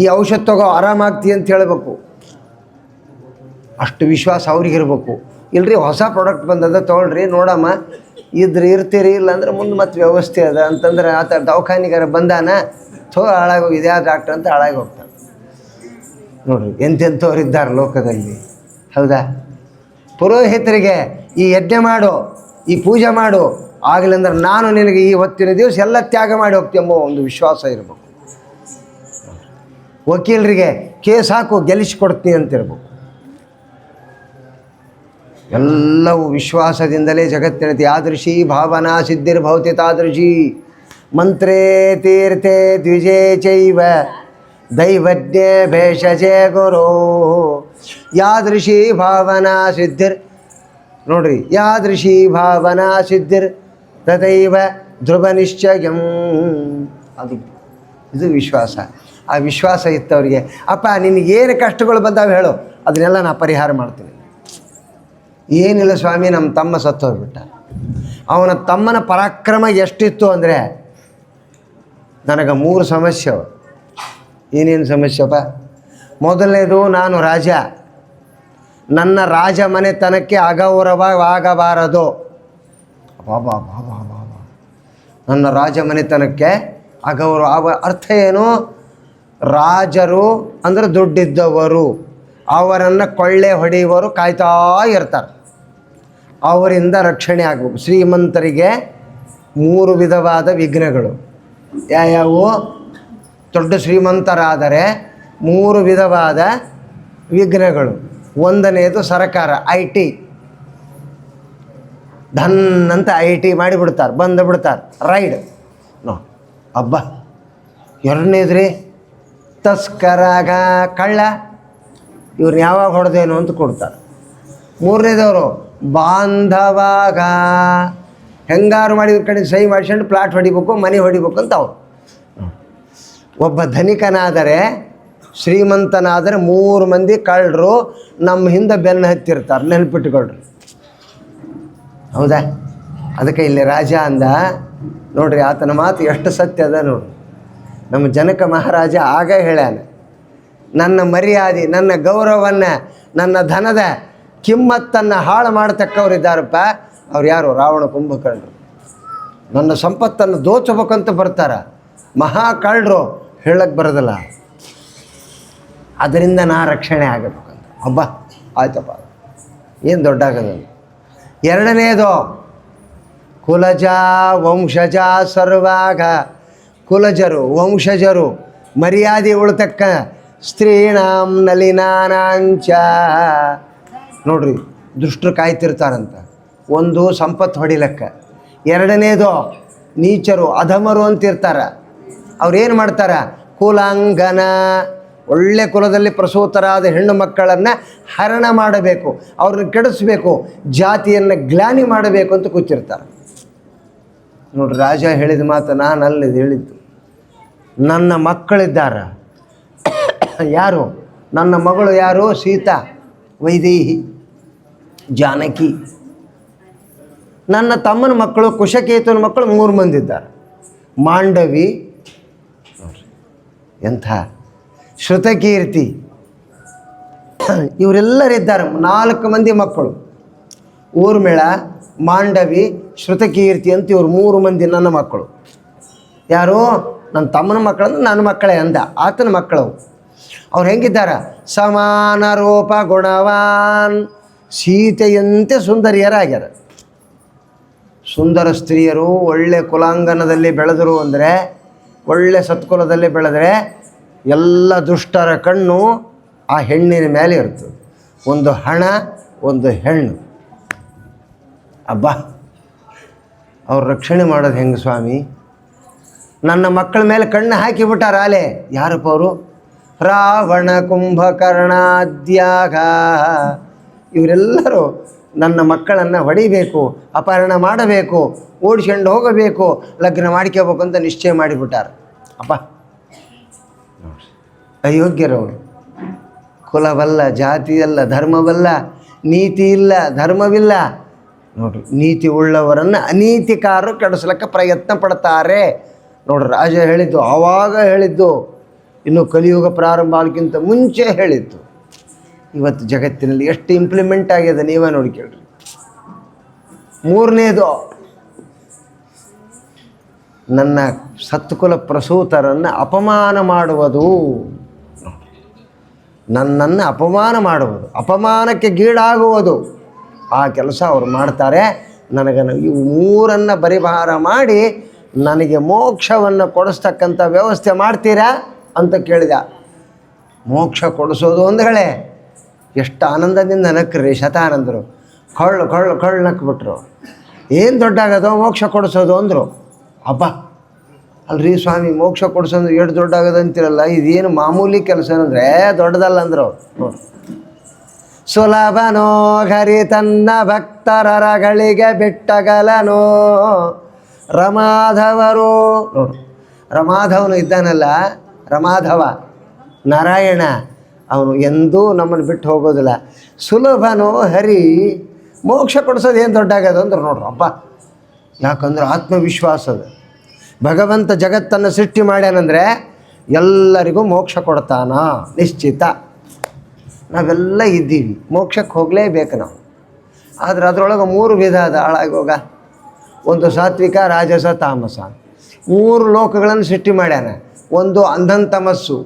ಈ ಔಷಧ ತಗೋ ಆರಾಮಾಗ್ತಿ ಅಂತ ಹೇಳಬೇಕು, ಅಷ್ಟು ವಿಶ್ವಾಸ ಅವ್ರಿಗಿರ್ಬೇಕು. ಇಲ್ರಿ ಹೊಸ ಪ್ರಾಡಕ್ಟ್ ಬಂದದ ತೊಗೊಳ್ರಿ ನೋಡಮ್ಮ, ಇದ್ರೆ ಇರ್ತೀರಿ, ಇಲ್ಲಾಂದ್ರೆ ಮುಂದೆ ಮತ್ತೆ ವ್ಯವಸ್ಥೆ ಅದ ಅಂತಂದ್ರೆ ಆತ ದವಾಖಾನಿಗಾರ ಬಂದಾನ ಹಾಳಾಗೋಗಿದೆ ಆ ಡಾಕ್ಟ್ರ್ ಅಂತ ಹಾಳಾಗಿ ಹೋಗ್ತಾನೆ. ನೋಡ್ರಿ ಎಂತೆಂಥವ್ರು ಇದ್ದಾರೆ ಲೋಕದಲ್ಲಿ, ಹೌದಾ? ಪುರೋಹಿತರಿಗೆ ಈ ಯಜ್ಞ ಮಾಡು, ಈ ಪೂಜೆ ಮಾಡು, ಆಗಲಿಂದ್ರೆ ನಾನು ನಿನಗೆ ಈ ಹೊತ್ತಿನ ದಿವಸ ಎಲ್ಲ ತ್ಯಾಗ ಮಾಡಿ ಹೋಗ್ತೀವಿ ಎಂಬ ಒಂದು ವಿಶ್ವಾಸ ಇರಬೇಕು. ವಕೀಲರಿಗೆ ಕೇಸ್ ಹಾಕು ಗೆಲ್ಲಿಸಿಕೊಡ್ತೀನಿ ಅಂತಿರ್ಬೇಕು. ಎಲ್ಲವೂ ವಿಶ್ವಾಸದಿಂದಲೇ ಜಗತ್ತಿನತಿ. ಯಾದೃಶಿ ಭಾವನಾ ಸಿದ್ಧಿರ್ಭವತಿ ತಾದೃಶಿ ಮಂತ್ರೇ ತೀರ್ಥೆ ದ್ವಿಜೇ ಚೈವ ದೈವಜ್ಞೆ ಭೇಷಜೆ ಗುರು. ಯಾದೃಶಿ ಭಾವನಾ ಸಿದ್ಧಿರ್, ನೋಡ್ರಿ, ಯಾದೃಶಿ ಭಾವನಾ ಸಿದ್ಧಿರ್ ತದೈವ ಧ್ರುವ ನಿಶ್ಚಯಂ. ಇದು ವಿಶ್ವಾಸ. ಆ ವಿಶ್ವಾಸ ಇತ್ತವರಿಗೆ, ಅಪ್ಪ ನಿನಗೇನು ಕಷ್ಟಗಳು ಬಂದಾವೆ ಹೇಳು, ಅದನ್ನೆಲ್ಲ ನಾ ಪರಿಹಾರ ಮಾಡ್ತೀನಿ. ಏನಿಲ್ಲ ಸ್ವಾಮಿ, ನಮ್ಮ ತಮ್ಮ ಸತ್ತು ಹೋಗ್ಬಿಟ್ಟ. ಅವನ ತಮ್ಮನ ಪರಾಕ್ರಮ ಎಷ್ಟಿತ್ತು ಅಂದರೆ, ನನಗೆ 3 ಸಮಸ್ಯೆ. ಏನೇನು ಸಮಸ್ಯೆಪ್ಪ? ಮೊದಲನೇದು, ನಾನು ರಾಜ, ನನ್ನ ರಾಜ ಮನೆತನಕ್ಕೆ ಅಗೌರವವಾಗಬಾರದು. ಬಾಬಾ ಬಾಬಾ ಬಾಬಾ, ನನ್ನ ರಾಜ ಮನೆತನಕ್ಕೆ ಅಗೌರವ. ಅರ್ಥ ಏನು? ರಾಜರು ಅಂದರೆ ದುಡ್ಡಿದ್ದವರು, ಅವರನ್ನು ಕೊಳ್ಳೆ ಹೊಡೆಯುವವರು ಕಾಯ್ತಾ ಇರ್ತಾರೆ, ಅವರಿಂದ ರಕ್ಷಣೆ ಆಗಬೇಕು. ಶ್ರೀಮಂತರಿಗೆ 3 ವಿಧವಾದ ವಿಘ್ನಗಳು. ಯಾವ್ಯಾವು? ದೊಡ್ಡ ಶ್ರೀಮಂತರಾದರೆ 3 ವಿಧವಾದ ವಿಘ್ನಗಳು. ಒಂದನೇದು ಸರಕಾರ, IT, ಧನ್ ಅಂತ IT ಮಾಡಿಬಿಡ್ತಾರೆ, ಬಂದು ಬಿಡ್ತಾರೆ, ರೈಡ್ ನೋ ಹಬ್ಬ. ಎರಡನೇದ್ರಿ ತಸ್ಕರಾಗ, ಕಳ್ಳ, ಇವ್ರನ್ನ ಯಾವಾಗ ಹೊಡೆದೇನು ಅಂತ ಕೊಡ್ತಾರೆ. ಮೂರನೇದವರು ಬಾಂಧವಾಗ, ಹೆಂಗಾರು ಮಾಡಿ ಇವ್ರ ಕಡೆ ಸಹಿ ಮಾಡಿಸ್ಕೊಂಡು ಪ್ಲಾಟ್ ಹೊಡಿಬೇಕು, ಮನೆ ಹೊಡಿಬೇಕು ಅಂತ ಅವ್ರು. ಒಬ್ಬ ಧನಿಕನಾದರೆ, ಶ್ರೀಮಂತನಾದರೆ 3 ಮಂದಿ ಕಳ್ಳರು ನಮ್ಮ ಹಿಂದೆ ಬೆನ್ನು ಹತ್ತಿರ್ತಾರೆ, ನೆನಪಿಟ್ಟುಕೊಳ್ರಿ. ಹೌದಾ? ಅದಕ್ಕೆ ಇಲ್ಲಿ ರಾಜ ಅಂದ ನೋಡ್ರಿ, ಆತನ ಮಾತು ಎಷ್ಟು ಸತ್ಯ ಅದ ನೋಡ್ರಿ. ನಮ್ಮ ಜನಕ ಮಹಾರಾಜ ಆಗ ಹೇಳ್ಯಾನ, ನನ್ನ ಮರ್ಯಾದೆ, ನನ್ನ ಗೌರವವನ್ನು, ನನ್ನ ಧನದ ಕಿಮ್ಮತ್ತನ್ನು ಹಾಳು ಮಾಡತಕ್ಕವರಿದ್ದಾರಪ್ಪ. ಅವ್ರು ಯಾರು? ರಾವಣ ಕುಂಭಕರ್ಣರು. ನನ್ನ ಸಂಪತ್ತನ್ನು ದೋಚಬೇಕಂತ ಬರ್ತಾರೆ, ಮಹಾ ಕಳ್ಳರು, ಹೇಳಕ್ಕೆ ಬರೋದಿಲ್ಲ. ಅದರಿಂದ ನಾ ರಕ್ಷಣೆ ಆಗಬೇಕಂತ. ಹಬ್ಬ ಆಯ್ತಪ್ಪ, ಏನು ದೊಡ್ಡ ಆಗದ. ಎರಡನೇದು ಕುಲಜ ವಂಶಜ ಸರ್ವಾಗ. ಕುಲಜರು, ವಂಶಜರು, ಮರ್ಯಾದೆ ಉಳ್ತಕ್ಕ ಸ್ತ್ರೀಣಾಂ ನಲಿನಾನಾಂಚ. ನೋಡ್ರಿ, ದುಷ್ಟರು ಕಾಯ್ತಿರ್ತಾರಂತ. ಒಂದು ಸಂಪತ್ತು ಹೊಡಿಲಕ್ಕ. ಎರಡನೇದು ನೀಚರು, ಅಧಮರು ಅಂತಿರ್ತಾರೆ. ಅವ್ರೇನು ಮಾಡ್ತಾರೆ? ಕುಲಾಂಗನ, ಒಳ್ಳೆ ಕುಲದಲ್ಲಿ ಪ್ರಸೂತರಾದ ಹೆಣ್ಣು ಮಕ್ಕಳನ್ನು ಹರಣ ಮಾಡಬೇಕು, ಅವ್ರನ್ನ ಕೆಡಿಸ್ಬೇಕು, ಜಾತಿಯನ್ನು ಗ್ಲಾನಿ ಮಾಡಬೇಕು ಅಂತ ಕೂತಿರ್ತಾರೆ. ನೋಡ್ರಿ, ರಾಜ ಹೇಳಿದ ಮಾತು ನಾನು ಅಲ್ಲಿದ್ದು ಹೇಳಿದ್ದು. ನನ್ನ ಮಕ್ಕಳಿದ್ದಾರೆ. ಯಾರು? ನನ್ನ ಮಗಳು ಯಾರು? ಸೀತಾ, ವೈದೇಹಿ, ಜಾನಕಿ. ನನ್ನ ತಮ್ಮನ ಮಕ್ಕಳು, ಕುಶಕೇತುನ ಮಕ್ಕಳು 3 ಮಂದಿ ಇದ್ದಾರೆ. ಮಾಂಡವಿ, ಎಂಥ ಶ್ರುತಕೀರ್ತಿ, ಇವರೆಲ್ಲರಿದ್ದಾರೆ. 4 ಮಂದಿ ಮಕ್ಕಳು, ಊರ್ಮಿಳ, ಮಾಂಡವಿ, ಶ್ರುತಕೀರ್ತಿ ಅಂತ ಇವ್ರು 3 ಮಂದಿ ನನ್ನ ಮಕ್ಕಳು. ಯಾರು? ನನ್ನ ತಮ್ಮನ ಮಕ್ಕಳಂದ್ರೆ ನನ್ನ ಮಕ್ಕಳೇ ಅಂದ, ಆತನ ಮಕ್ಕಳವು. ಅವ್ರು ಹೆಂಗಿದ್ದಾರೆ? ಸಮಾನ ರೂಪ ಗುಣವಾನ್, ಸೀತೆಯಂತೆ ಸುಂದರಿಯರಾಗ್ಯಾರ. ಸುಂದರ ಸ್ತ್ರೀಯರು ಒಳ್ಳೆ ಕುಲಾಂಗನದಲ್ಲಿ ಬೆಳೆದರು ಅಂದರೆ, ಒಳ್ಳೆ ಸತ್ಕುಲದಲ್ಲಿ ಬೆಳೆದರೆ ಎಲ್ಲ ದುಷ್ಟರ ಕಣ್ಣು ಆ ಹೆಣ್ಣಿನ ಮೇಲೆ ಇರ್ತದೆ. ಒಂದು ಹಣ, ಒಂದು ಹೆಣ್ಣು. ಅಬ್ಬಾ, ಅವ್ರ ರಕ್ಷಣೆ ಮಾಡೋದು ಹೆಂಗೆ ಸ್ವಾಮಿ? ನನ್ನ ಮಕ್ಕಳ ಮೇಲೆ ಕಣ್ಣು ಹಾಕಿಬಿಟ್ಟಾರ ಆಲೆ. ಯಾರಪ್ಪ ಅವರು? ರಾವಣ ಕುಂಭಕರ್ಣಾದ್ಯಾಗ. ಇವರೆಲ್ಲರೂ ನನ್ನ ಮಕ್ಕಳನ್ನು ಹೊಡಿಬೇಕು, ಅಪಹರಣ ಮಾಡಬೇಕು, ಓಡಿಸ್ಕೊಂಡು ಹೋಗಬೇಕು, ಲಗ್ನ ಮಾಡ್ಕೋಬೇಕು ಅಂತ ನಿಶ್ಚಯ ಮಾಡಿಬಿಟ್ಟಾರ. ಅಪ್ಪ, ಅಯೋಗ್ಯರವರು. ಕುಲವಲ್ಲ, ಜಾತಿಯಲ್ಲ, ಧರ್ಮವಲ್ಲ, ನೀತಿ ಇಲ್ಲ, ಧರ್ಮವಿಲ್ಲ, ನೋಡ್ರಿ, ನೀತಿ ಉಳ್ಳವರನ್ನು ಅನೀತಿಕಾರರು ಕೆಡಿಸ್ಲಿಕ್ಕೆ ಪ್ರಯತ್ನ ಪಡ್ತಾರೆ. ನೋಡ್ರಿ, ರಾಜ ಹೇಳಿದ್ದು, ಆವಾಗ ಹೇಳಿದ್ದು, ಇನ್ನು ಕಲಿಯುಗ ಪ್ರಾರಂಭ ಆಗಕ್ಕಿಂತ ಮುಂಚೆ ಹೇಳಿದ್ದು. ಇವತ್ತು ಜಗತ್ತಿನಲ್ಲಿ ಎಷ್ಟು ಇಂಪ್ಲಿಮೆಂಟ್ ಆಗಿದೆ ನೀವೇ ನೋಡಿ ಕೇಳ್ರಿ. ಮೂರನೇದು, ನನ್ನ ಸತ್ಕುಲ ಪ್ರಸೂತರನ್ನು ಅಪಮಾನ ಮಾಡುವುದು. ನನ್ನನ್ನು ಅಪಮಾನ ಮಾಡುವುದು, ಅಪಮಾನಕ್ಕೆ ಗೀಡಾಗುವುದು, ಆ ಕೆಲಸ ಅವರು ಮಾಡ್ತಾರೆ. ನನಗೆ ಇವು ಮೂರನ್ನು ಪರಿಹಾರ ಮಾಡಿ ನನಗೆ ಮೋಕ್ಷವನ್ನು ಕೊಡಿಸ್ತಕ್ಕಂಥ ವ್ಯವಸ್ಥೆ ಮಾಡ್ತೀರಾ ಅಂತ ಕೇಳಿದ. ಮೋಕ್ಷ ಕೊಡಿಸೋದು ಅಂದ್ಗಳೇ ಎಷ್ಟು ಆನಂದದಿಂದ ನಕ್ರಿ ಶತಾನಂದರು. ಕಳ್ಳು ನಕ್ಬಿಟ್ರು. ಏನು ದೊಡ್ಡಾಗದೋ ಮೋಕ್ಷ ಕೊಡಿಸೋದು ಅಂದರು. ಅಬ್ಬಾ ಅಲ್ರಿ ಸ್ವಾಮಿ, ಮೋಕ್ಷ ಕೊಡಿಸೋದು ಎಷ್ಟು ದೊಡ್ಡಾಗದು ಅಂತಿರಲ್ಲ, ಇದೇನು ಮಾಮೂಲಿ ಕೆಲಸ ಅಂದರೆ ದೊಡ್ಡದಲ್ಲ ಅಂದರು. ನೋಡಿ, ಸುಲಭನೋ ಹರಿ ತನ್ನ ಭಕ್ತರಗಳಿಗೆ ಬಿಟ್ಟಗಲನೋ ರಮಾಧವರು. ನೋಡು, ರಮಾಧವನು ಇದ್ದಾನಲ್ಲ, ರಮಾಧವ ನಾರಾಯಣ, ಅವನು ಎಂದೂ ನಮ್ಮನ್ನು ಬಿಟ್ಟು ಹೋಗೋದಿಲ್ಲ. ಸುಲಭನೋ ಹರಿ, ಮೋಕ್ಷ ಕೊಡಿಸೋದು ಏನು ದೊಡ್ಡಾಗದು ಅಂದ್ರೆ ನೋಡ್ರಿ. ಅಬ್ಬಾ, ಯಾಕಂದ್ರೆ ಆತ್ಮವಿಶ್ವಾಸದ ಭಗವಂತ ಜಗತ್ತನ್ನು ಸೃಷ್ಟಿ ಮಾಡ್ಯಾನಂದರೆ ಎಲ್ಲರಿಗೂ ಮೋಕ್ಷ ಕೊಡ್ತಾನ ನಿಶ್ಚಿತ. ನಾವೆಲ್ಲ ಇದ್ದೀವಿ, ಮೋಕ್ಷಕ್ಕೆ ಹೋಗಲೇಬೇಕು ನಾವು. ಆದರೆ ಅದರೊಳಗೆ 3 ವಿಧ ಅದ ಹಾಳಾಗೋಗ. ಒಂದು ಸಾತ್ವಿಕ, ರಾಜಸ, ತಾಮಸ. 3 ಲೋಕಗಳನ್ನು ಸೃಷ್ಟಿ ಮಾಡ್ಯಾನ. ಒಂದು ಅಂಧನ್ ತಮಸ್ಸು,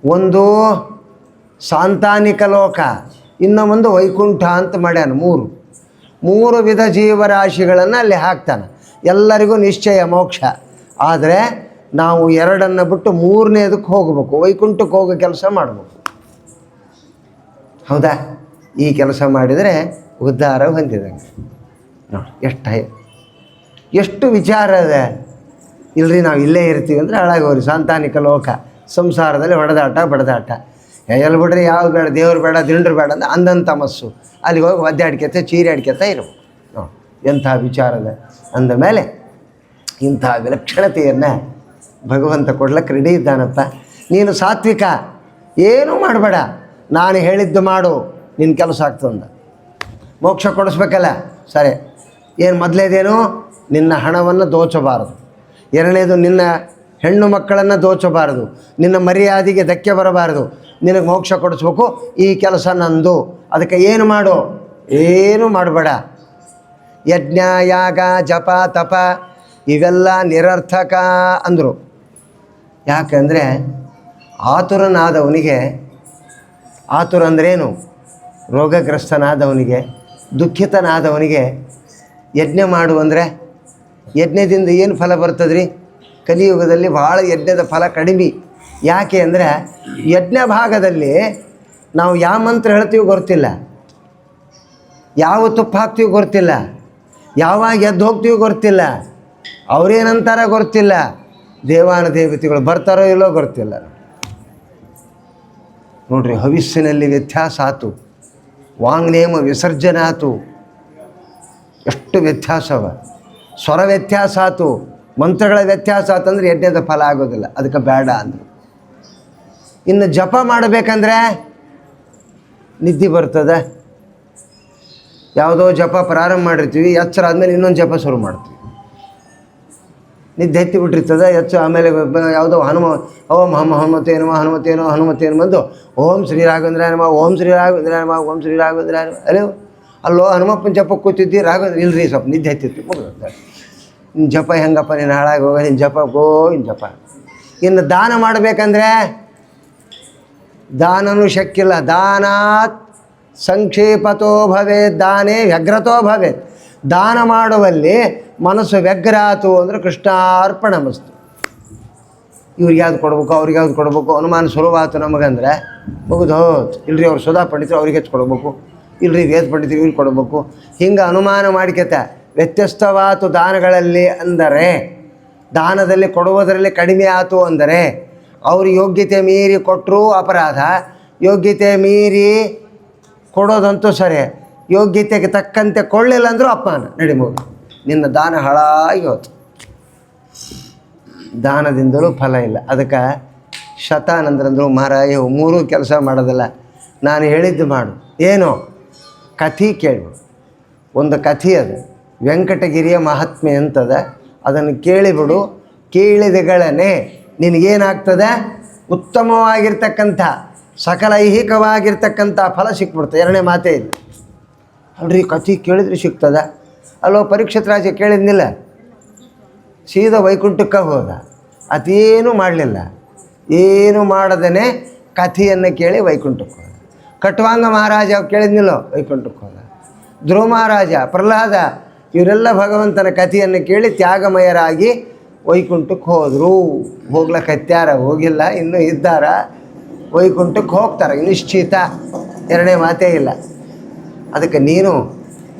ಒಂದು ಸಾಂತಾನಿಕ ಲೋಕ, ಇನ್ನು ಒಂದು ವೈಕುಂಠ ಅಂತ ಮಾಡ್ಯಾನ. 3 ವಿಧ ಜೀವರಾಶಿಗಳನ್ನು ಅಲ್ಲಿ ಹಾಕ್ತಾನೆ. ಎಲ್ಲರಿಗೂ ನಿಶ್ಚಯ ಮೋಕ್ಷ. ಆದರೆ ನಾವು 2 ಬಿಟ್ಟು 3ನೇದಕ್ಕೆ ಹೋಗಬೇಕು, ವೈಕುಂಠಕ್ಕೆ ಹೋಗೋ ಕೆಲಸ ಮಾಡಬೇಕು. ಹೌದಾ? ಈ ಕೆಲಸ ಮಾಡಿದರೆ ಉದ್ಧಾರ ಹೊಂದಿದಂಗೆ. ನೋಡಿ, ಎಷ್ಟು ವಿಚಾರ ಇದೆ. ಇಲ್ಲರಿ ನಾವು ಇಲ್ಲೇ ಇರ್ತೀವಿ ಅಂದರೆ ಹಾಳಾಗೋರಿ. ಸಾಂತಾನಿಕ ಲೋಕ, ಸಂಸಾರದಲ್ಲಿ ಹೊಡೆದಾಟ ಬಡದಾಟ. ಎಲ್ಲಿ ಬಿಡ್ರಿ, ಯಾವ್ದು ಬೇಡ, ದೇವ್ರು ಬೇಡ, ದಿಂಡ್ರು ಬೇಡ ಅಂತ ಅಂಧನ್ ತಮಸ್ಸು. ಅಲ್ಲಿಗೆ ಹೋಗಿ ಒದ್ದಾಡ್ಕೊತ ಚೀರಾಡ್ಕೊತ ಇರ್ಬೇಕು. ನೋಡಿ, ಎಂಥ ವಿಚಾರದ ಅಂದಮೇಲೆ ಇಂಥ ವಿಲಕ್ಷಣತೆಯನ್ನು ಭಗವಂತ ಕೊಡ್ಲಿಕ್ಕೆ ರೆಡಿ ಇದ್ದಾನಪ್ಪ. ನೀನು ಸಾತ್ವಿಕ, ಏನೂ ಮಾಡಬೇಡ, ನಾನು ಹೇಳಿದ್ದು ಮಾಡು, ನಿನ್ನ ಕೆಲಸ ಆಗ್ತಂದ. ಮೋಕ್ಷ ಕೊಡಿಸ್ಬೇಕಲ್ಲ, ಸರಿ. ಏನು ಮೊದಲೇದೇನು, ನಿನ್ನ ಹಣವನ್ನು ದೋಚಬಾರದು. 2ನೇದು, ನಿನ್ನ ಹೆಣ್ಣು ಮಕ್ಕಳನ್ನು ದೋಚಬಾರದು. ನಿನ್ನ ಮರ್ಯಾದೆಗೆ ಧಕ್ಕೆ ಬರಬಾರದು. ನಿನಗೆ ಮೋಕ್ಷ ಕೊಡಿಸ್ಬೇಕು, ಈ ಕೆಲಸ ನಂದು. ಅದಕ್ಕೆ ಏನು ಮಾಡು, ಏನೂ ಮಾಡಬೇಡ. ಯಜ್ಞ, ಯಾಗ, ಜಪ, ತಪ ಇವೆಲ್ಲ ನಿರರ್ಥಕ ಅಂದರು. ಯಾಕಂದರೆ ಆತುರನಾದವನಿಗೆ, ಆತುರ ಅಂದ್ರೇನು, ರೋಗಗ್ರಸ್ತನಾದವನಿಗೆ, ದುಃಖಿತನಾದವನಿಗೆ ಯಜ್ಞ ಮಾಡು ಅಂದರೆ ಯಜ್ಞದಿಂದ ಏನು ಫಲ ಬರ್ತದ್ರಿ? ಕಲಿಯುಗದಲ್ಲಿ ಭಾಳ ಯಜ್ಞದ ಫಲ ಕಡಿಮೆ. ಯಾಕೆ ಅಂದರೆ ಯಜ್ಞ ಭಾಗದಲ್ಲಿ ನಾವು ಯಾವ ಮಂತ್ರ ಹೇಳ್ತೀವಿ ಗೊತ್ತಿಲ್ಲ, ಯಾವ ತುಪ್ಪ ಹಾಕ್ತೀವಿ ಗೊತ್ತಿಲ್ಲ, ಯಾವಾಗ ಎದ್ದು ಹೋಗ್ತೀವಿ ಗೊತ್ತಿಲ್ಲ, ಅವ್ರೇನಂತಾರ ಗೊತ್ತಿಲ್ಲ, ದೇವಾನ ದೇವತೆಗಳು ಬರ್ತಾರೋ ಇಲ್ಲೋ ಗೊತ್ತಿಲ್ಲ. ನೋಡ್ರಿ, ಹವಿಸ್ಸಿನಲ್ಲಿ ವ್ಯತ್ಯಾಸ ಆಯ್ತು, ವಾಂಗ್ನೇಮ ವಿಸರ್ಜನೆ ಆಯ್ತು, ಎಷ್ಟು ವ್ಯತ್ಯಾಸವ. ಸ್ವರ ವ್ಯತ್ಯಾಸ ಆಯ್ತು, ಮಂತ್ರಗಳ ವ್ಯತ್ಯಾಸ ಆತಂದ್ರೆ ಯಜ್ಞದ ಫಲ ಆಗೋದಿಲ್ಲ. ಅದಕ್ಕೆ ಬೇಡ ಅಂದರು. ಇನ್ನು ಜಪ ಮಾಡಬೇಕಂದ್ರೆ ನಿದ್ದೆ ಬರ್ತದೆ. ಯಾವುದೋ ಜಪ ಪ್ರಾರಂಭ ಮಾಡಿರ್ತೀವಿ, ಎಚ್ಚರ ಆದಮೇಲೆ ಇನ್ನೊಂದು ಜಪ ಶುರು ಮಾಡ್ತೀವಿ, ನಿದ್ದೆ ಎತ್ತಿ ಬಿಟ್ಟಿರ್ತದೆ. ಆಮೇಲೆ ಯಾವುದೋ ಓಂ ಹನುಮತೇನೋ ಹನುಮತೇನೋ ಹನುಮತೇನು ಬಂದು ಓಂ ಶ್ರೀ ರಾಘವೇಂದ್ರ ನಮ, ಓಂ ಶ್ರೀ ರಾಘವೇಂದ್ರ ನಮ, ಓಂ ಶ್ರೀ ರಾಘವೇಂದ್ರ ನಮ. ಅಲ್ಲೋ ಹನುಮಪ್ಪನ ಜಪಕ್ಕೆ ಕೂತಿದ್ದಿ, ರಾಘವೇಂದ್ರ ಇಲ್ರಿ ಸ್ವಲ್ಪ ನಿದ್ದೆ ಎತ್ತಿತ್ತು, ಮುಗಿದ. ನಿನ್ನ ಜಪ ಹೆಂಗಪ್ಪ, ನೀನು ಹಾಳಾಗಿ ಹೋಗ, ನಿನ್ನ ಜಪ ಇನ್ನು ಜಪ. ಇನ್ನು ದಾನ ಮಾಡಬೇಕಂದ್ರೆ ದಾನನೂ ಶಕ್ಕಿಲ್ಲ. ದಾನಾತ್ ಸಂಕ್ಷೇಪತೋ ಭವೇತ್, ದಾನೇ ವ್ಯಗ್ರತೋ ಭವೇತ್. ದಾನ ಮಾಡುವಲ್ಲಿ ಮನಸ್ಸು ವ್ಯಗ್ರ ಆತು ಅಂದರೆ ಕೃಷ್ಣಾರ್ಪಣ ಮಸ್ತು. ಇವ್ರಿಗೆ ಯಾವ್ದು ಕೊಡ್ಬೇಕು, ಅವ್ರಿಗೆ ಯಾವ್ದು ಕೊಡ್ಬೇಕು ಅನುಮಾನ ಶುರುವಾತು ನಮಗಂದ್ರೆ ಮುಗಿದು ಹೋತು. ಇಲ್ರಿ ಅವ್ರು ಸುಧಾ ಪಂಡಿತರು ಅವ್ರಿಗೆ ಹೆಚ್ಚು ಕೊಡ್ಬೇಕು, ಇಲ್ರಿ ವೇದ ಪಂಡಿತರು ಇವ್ರಿಗೆ ಕೊಡಬೇಕು. ಹಿಂಗೆ ಅನುಮಾನ ಮಾಡಿಕೆತ ವ್ಯತ್ಯಸ್ತವಾತು ದಾನಗಳಲ್ಲಿ. ಅಂದರೆ ದಾನದಲ್ಲಿ ಕೊಡುವುದರಲ್ಲಿ ಕಡಿಮೆ ಆಯಿತು ಅಂದರೆ ಅವ್ರ ಯೋಗ್ಯತೆ ಮೀರಿ ಕೊಟ್ಟರೂ ಅಪರಾಧ, ಯೋಗ್ಯತೆ ಮೀರಿ ಕೊಡೋದಂತೂ ಸರಿ, ಯೋಗ್ಯತೆಗೆ ತಕ್ಕಂತೆ ಕೊಳ್ಳಿಲ್ಲ ಅಂದರೂ ಅಪಮಾನ. ನಡಿ ಮಗು, ನಿನ್ನ ದಾನ ಹಾಳಾಗಿ ಹೋಯ್ತು. ದಾನದಿಂದಲೂ ಫಲ ಇಲ್ಲ. ಅದಕ್ಕೆ ಶತಾನಂದ್ರಂದರು, ಮಹಾರಾಯ 3 ಕೆಲಸ ಮಾಡೋದಿಲ್ಲ, ನಾನು ಹೇಳಿದ್ದು ಮಾಡು. ಏನು? ಕಥೆ ಕೇಳು, ಒಂದು ಕಥೆ ಅದು, ವೆಂಕಟಗಿರಿಯ ಮಹಾತ್ಮೆ ಅಂತದ. ಅದನ್ನು ಕೇಳಿಬಿಡು. ಕೇಳಿದಗಳನ್ನೇ ನಿನಗೇನಾಗ್ತದೆ, ಉತ್ತಮವಾಗಿರ್ತಕ್ಕಂಥ ಸಕಲ ಐಹಿಕವಾಗಿರ್ತಕ್ಕಂಥ ಫಲ ಸಿಕ್ಬಿಡ್ತದೆ. ಎರಡನೇ ಮಾತೇ ಇಲ್ಲ. ಅಲ್ರಿ ಕಥೆ ಕೇಳಿದ್ರೆ ಸಿಗ್ತದ ಅಲ್ಲೋ? ಪರೀಕ್ಷಿತ ರಾಜ ಕೇಳಿದ್ನಿಲ್ಲ, ಸೀದಾ ವೈಕುಂಠಕ್ಕೆ ಹೋದ. ಅದೇನೂ ಮಾಡಲಿಲ್ಲ, ಏನು ಮಾಡದೇ ಕಥೆಯನ್ನು ಕೇಳಿ ವೈಕುಂಠಕ್ಕೆ ಹೋದ. ಕಟ್ವಾಂಗ ಮಹಾರಾಜ ಕೇಳಿದ್ನಿಲ್ಲೋ, ವೈಕುಂಠಕ್ಕೆ ಹೋದ. ಧ್ರುವ ಮಹಾರಾಜ, ಪ್ರಹ್ಲಾದ ಇವರೆಲ್ಲ ಭಗವಂತನ ಕಥೆಯನ್ನು ಕೇಳಿ ತ್ಯಾಗಮಯರಾಗಿ ವೈಕುಂಠಕ್ಕೆ ಹೋದರು. ಹೋಗ್ಲಕ್ಕತ್ಯಾರ, ಹೋಗಿಲ್ಲ, ಇನ್ನೂ ಇದ್ದಾರ, ವೈಕುಂಠಕ್ಕೆ ಹೋಗ್ತಾರೆ ನಿಶ್ಚಿತ. ಎರಡನೇ ಮಾತೇ ಇಲ್ಲ. ಅದಕ್ಕೆ ನೀನು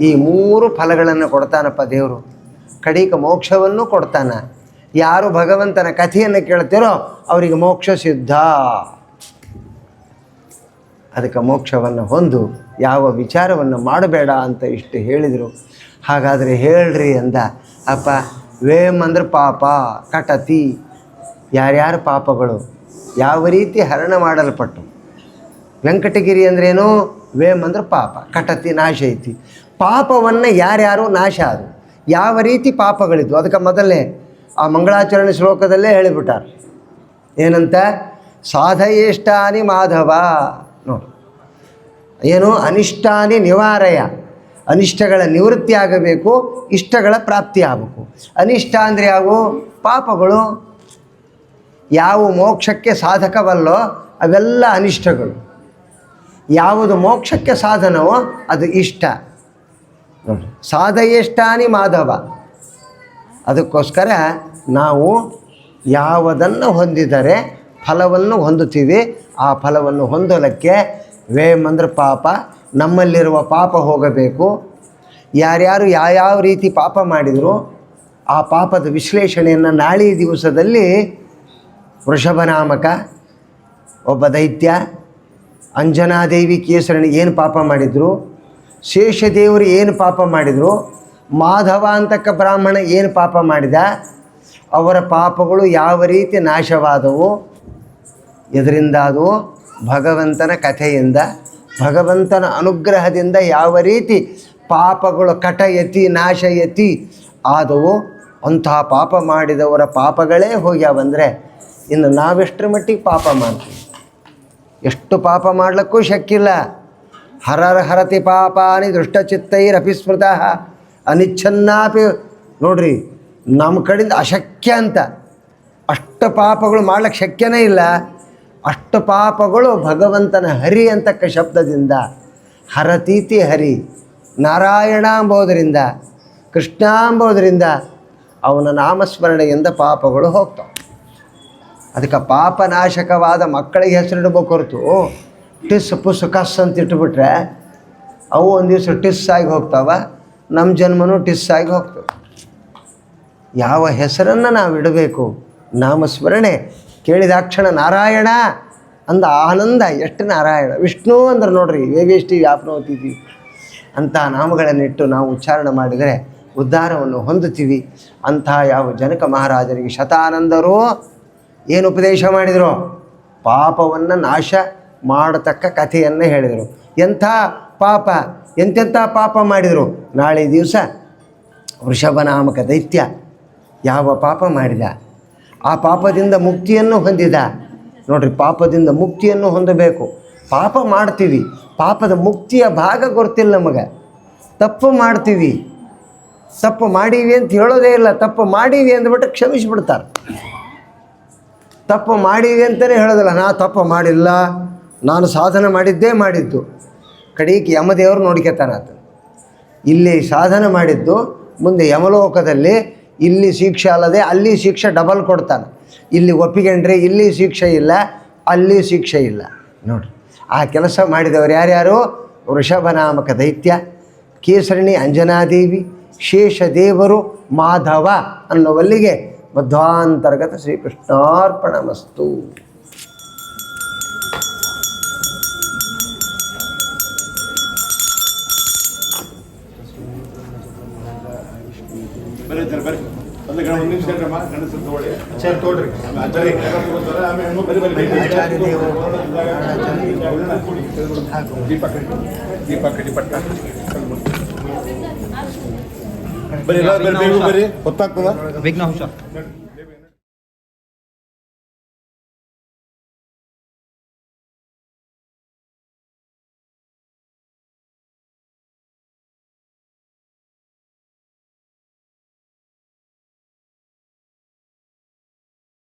ಈ 3 ಫಲಗಳನ್ನು ಕೊಡ್ತಾನಪ್ಪ ದೇವರು. ಕಡಿಕ ಮೋಕ್ಷವನ್ನು ಕೊಡ್ತಾನೆ. ಯಾರು ಭಗವಂತನ ಕಥೆಯನ್ನು ಕೇಳ್ತೀರೋ ಅವರಿಗೆ ಮೋಕ್ಷ ಸಿದ್ಧ. ಅದಕ್ಕೆ ಮೋಕ್ಷವನ್ನು ಹೊಂದು ಯಾವ ವಿಚಾರವನ್ನು ಮಾಡಬೇಡ ಅಂತ ಇಷ್ಟು ಹೇಳಿದರು. ಹಾಗಾದರೆ ಹೇಳ್ರಿ ಅಂದ. ಅಪ್ಪ ವೇಮ್ ಅಂದ್ರೆ ಪಾಪ, ಕಟತಿ, ಯಾರ್ಯಾರ ಪಾಪಗಳು ಯಾವ ರೀತಿ ಹರಣ ಮಾಡಲ್ಪಟ್ಟು. ವೆಂಕಟಗಿರಿ ಅಂದ್ರೇನು? ವೇಮ್ ಅಂದ್ರೆ ಪಾಪ, ಕಟತಿ ನಾಶ ಐತಿ. ಪಾಪವನ್ನು ಯಾರ್ಯಾರು ನಾಶ ಆದರು, ಯಾವ ರೀತಿ ಪಾಪಗಳಿದ್ವು. ಅದಕ್ಕೆ ಮೊದಲನೇ ಆ ಮಂಗಳಾಚರಣೆ ಶ್ಲೋಕದಲ್ಲೇ ಹೇಳಿಬಿಟ್ಟಾರೆ. ಏನಂತ? ಸಾಧಯೇಷ್ಟಾನಿ ಮಾಧವ. ನೋಡಿ ಏನು? ಅನಿಷ್ಟಾನಿ ನಿವಾರಯ. ಅನಿಷ್ಟಗಳ ನಿವೃತ್ತಿ ಆಗಬೇಕು, ಇಷ್ಟಗಳ ಪ್ರಾಪ್ತಿ ಆಗಬೇಕು. ಅನಿಷ್ಟ ಅಂದರೆ ಯಾವುವು? ಪಾಪಗಳು. ಯಾವ ಮೋಕ್ಷಕ್ಕೆ ಸಾಧಕವಲ್ಲೋ ಅವೆಲ್ಲ ಅನಿಷ್ಟಗಳು. ಯಾವುದು ಮೋಕ್ಷಕ್ಕೆ ಸಾಧನವೋ ಅದು ಇಷ್ಟ. ನೋಡಿ, ಸಾಧಯೇಷ್ಟಾನಿ ಮಾಧವ. ಅದಕ್ಕೋಸ್ಕರ ನಾವು ಯಾವುದನ್ನು ಹೊಂದಿದರೆ ಫಲವನ್ನು ಹೊಂದುತ್ತೀವಿ. ಆ ಫಲವನ್ನು ಹೊಂದಲಿಕ್ಕೆ ವೇಮ್ ಅಂದ್ರೆ ಪಾಪ, ನಮ್ಮಲ್ಲಿರುವ ಪಾಪ ಹೋಗಬೇಕು. ಯಾರ್ಯಾರು ಯಾವ್ಯಾವ ರೀತಿ ಪಾಪ ಮಾಡಿದರು ಆ ಪಾಪದ ವಿಶ್ಲೇಷಣೆಯನ್ನು ನಾಳೆ ದಿವಸದಲ್ಲಿ ವೃಷಭನಾಮಕ ಒಬ್ಬ ದೈತ್ಯ, ಅಂಜನಾದೇವಿ ಕೇಸರಣಿ ಏನು ಪಾಪ ಮಾಡಿದರು, ಶೇಷದೇವರು ಏನು ಪಾಪ ಮಾಡಿದರು, ಮಾಧವ ಅಂತಕ್ಕ ಬ್ರಾಹ್ಮಣ ಏನು ಪಾಪ ಮಾಡಿದ, ಅವರ ಪಾಪಗಳು ಯಾವ ರೀತಿ ನಾಶವಾದವು. ಇದರಿಂದ ಅದು ಭಗವಂತನ ಕಥೆಯಿಂದ, ಭಗವಂತನ ಅನುಗ್ರಹದಿಂದ ಯಾವ ರೀತಿ ಪಾಪಗಳು ಕಟಯತಿ ನಾಶಯತಿ ಆದವು. ಅಂತಹ ಪಾಪ ಮಾಡಿದವರ ಪಾಪಗಳೇ ಹೋಗ್ಯಾವಂದರೆ ಇನ್ನು ನಾವೆಷ್ಟರ ಮಟ್ಟಿಗೆ ಪಾಪ ಮಾಡ್ತೀವಿ? ಎಷ್ಟು ಪಾಪ ಮಾಡಲಿಕ್ಕೂ ಶಕ್ಕಿಲ್ಲ. ಹರತಿ ಪಾಪಾನಿ ದೃಷ್ಟಚಿತ್ತೈರಪಿಸ್ಮೃತಃ ಅನಿಚ್ಛನ್ನಾಪಿ. ನೋಡ್ರಿ, ನಮ್ಮ ಕಡೆಯಿಂದ ಅಶಕ್ಯ ಅಂತ. ಅಷ್ಟು ಪಾಪಗಳು ಮಾಡ್ಲಿಕ್ಕೆ ಶಕ್ಯನೇ ಇಲ್ಲ. ಅಷ್ಟು ಪಾಪಗಳು ಭಗವಂತನ ಹರಿ ಅಂತಕ್ಕ ಶಬ್ದದಿಂದ, ಹರತೀತಿ ಹರಿ, ನಾರಾಯಣ ಅಂಬೋದರಿಂದ, ಕೃಷ್ಣ ಅಂಬೋದರಿಂದ ಅವನ ನಾಮಸ್ಮರಣೆಯಿಂದ ಪಾಪಗಳು ಹೋಗ್ತಾವೆ. ಅದಕ್ಕೆ ಪಾಪನಾಶಕವಾದ ಮಕ್ಕಳಿಗೆ ಹೆಸರಿಡ್ಬೇಕು ಹೊರತು ಟಿಸ್ ಪುಸ್ ಕಸ್ ಅಂತ ಇಟ್ಬಿಟ್ರೆ ಅವು ಒಂದು ದಿವಸ ಟಿಸ್ ಆಗಿ ಹೋಗ್ತಾವೆ. ನಮ್ಮ ಜನ್ಮನೂ ಟಿಸ್ ಆಗಿ ಹೋಗ್ತವೆ. ಯಾವ ಹೆಸರನ್ನು ನಾವು ಇಡಬೇಕು? ನಾಮಸ್ಮರಣೆ ಕೇಳಿದಾಕ್ಷಣ ನಾರಾಯಣ ಅಂದ ಆನಂದ. ಎಷ್ಟು ನಾರಾಯಣ, ವಿಷ್ಣು ಅಂದ್ರೆ ನೋಡ್ರಿ, ವೇವೇಷ್ಟಿ ವ್ಯಾಪ್ನೋತಿದ್ವಿ ಅಂಥ ನಾಮಗಳನ್ನಿಟ್ಟು ನಾವು ಉಚ್ಚಾರಣೆ ಮಾಡಿದರೆ ಉದ್ಧಾರವನ್ನು ಹೊಂದುತ್ತೀವಿ. ಅಂಥ ಯಾವ ಜನಕ ಮಹಾರಾಜರಿಗೆ ಶತಾನಂದರು ಏನು ಉಪದೇಶ ಮಾಡಿದರು? ಪಾಪವನ್ನು ನಾಶ ಮಾಡತಕ್ಕ ಕಥೆಯನ್ನು ಹೇಳಿದರು. ಎಂಥ ಪಾಪ, ಎಂತೆಂಥ ಪಾಪ ಮಾಡಿದರು. ನಾಳೆ ದಿವಸ ವೃಷಭನಾಮಕ ದೈತ್ಯ ಯಾವ ಪಾಪ ಮಾಡಿದ, ಆ ಪಾಪದಿಂದ ಮುಕ್ತಿಯನ್ನು ಹೊಂದಿದ. ನೋಡ್ರಿ, ಪಾಪದಿಂದ ಮುಕ್ತಿಯನ್ನು ಹೊಂದಬೇಕು. ಪಾಪ ಮಾಡ್ತೀವಿ, ಪಾಪದ ಮುಕ್ತಿಯ ಭಾಗ ಗೊತ್ತಿಲ್ಲ ನಮಗೆ. ತಪ್ಪು ಮಾಡ್ತೀವಿ, ತಪ್ಪು ಮಾಡೀವಿ ಅಂತ ಹೇಳೋದೇ ಇಲ್ಲ. ತಪ್ಪು ಮಾಡೀವಿ ಅಂದ್ಬಿಟ್ಟು ಕ್ಷಮಿಸಿಬಿಡ್ತಾರೆ. ತಪ್ಪು ಮಾಡೀವಿ ಅಂತಲೇ ಹೇಳೋದಿಲ್ಲ. ನಾ ತಪ್ಪು ಮಾಡಿಲ್ಲ, ನಾನು ಸಾಧನೆ ಮಾಡಿದ್ದು. ಕಡೆಗೆ ಯಮದೇವರು ನೋಡ್ಕೊತಾನೆ ಆತ. ಇಲ್ಲಿ ಸಾಧನೆ ಮಾಡಿದ್ದು ಮುಂದೆ ಯಮಲೋಕದಲ್ಲಿ ಇಲ್ಲಿ ಶಿಕ್ಷೆ ಅಲ್ಲದೆ ಅಲ್ಲಿ ಶಿಕ್ಷೆ ಡಬಲ್ ಕೊಡ್ತಾನೆ. ಇಲ್ಲಿ ಒಪ್ಪಿಕೊಂಡ್ರೆ ಇಲ್ಲಿ ಶಿಕ್ಷೆ ಇಲ್ಲ, ಅಲ್ಲಿ ಶಿಕ್ಷೆ ಇಲ್ಲ. ನೋಡ್ರಿ, ಆ ಕೆಲಸ ಮಾಡಿದವರು ಯಾರ್ಯಾರು? ವೃಷಭನಾಮಕ ದೈತ್ಯ, ಕೇಸರಣಿ ಅಂಜನಾದೇವಿ, ಶೇಷದೇವರು, ಮಾಧವ ಅನ್ನುವಲ್ಲಿಗೆ ಮಧ್ವಾಂತರ್ಗತ ಶ್ರೀಕೃಷ್ಣಾರ್ಪಣಮಸ್ತು. ದೀಪಕ್ ಬರ್ರಿ ಎಲ್ಲ ಬರ್ರಿ ಬೇಗ ಬರ್ರಿ ಹೊತ್ತಾಗ್ತದ ಬೇಗ ನಾ ಹುಷಾರ್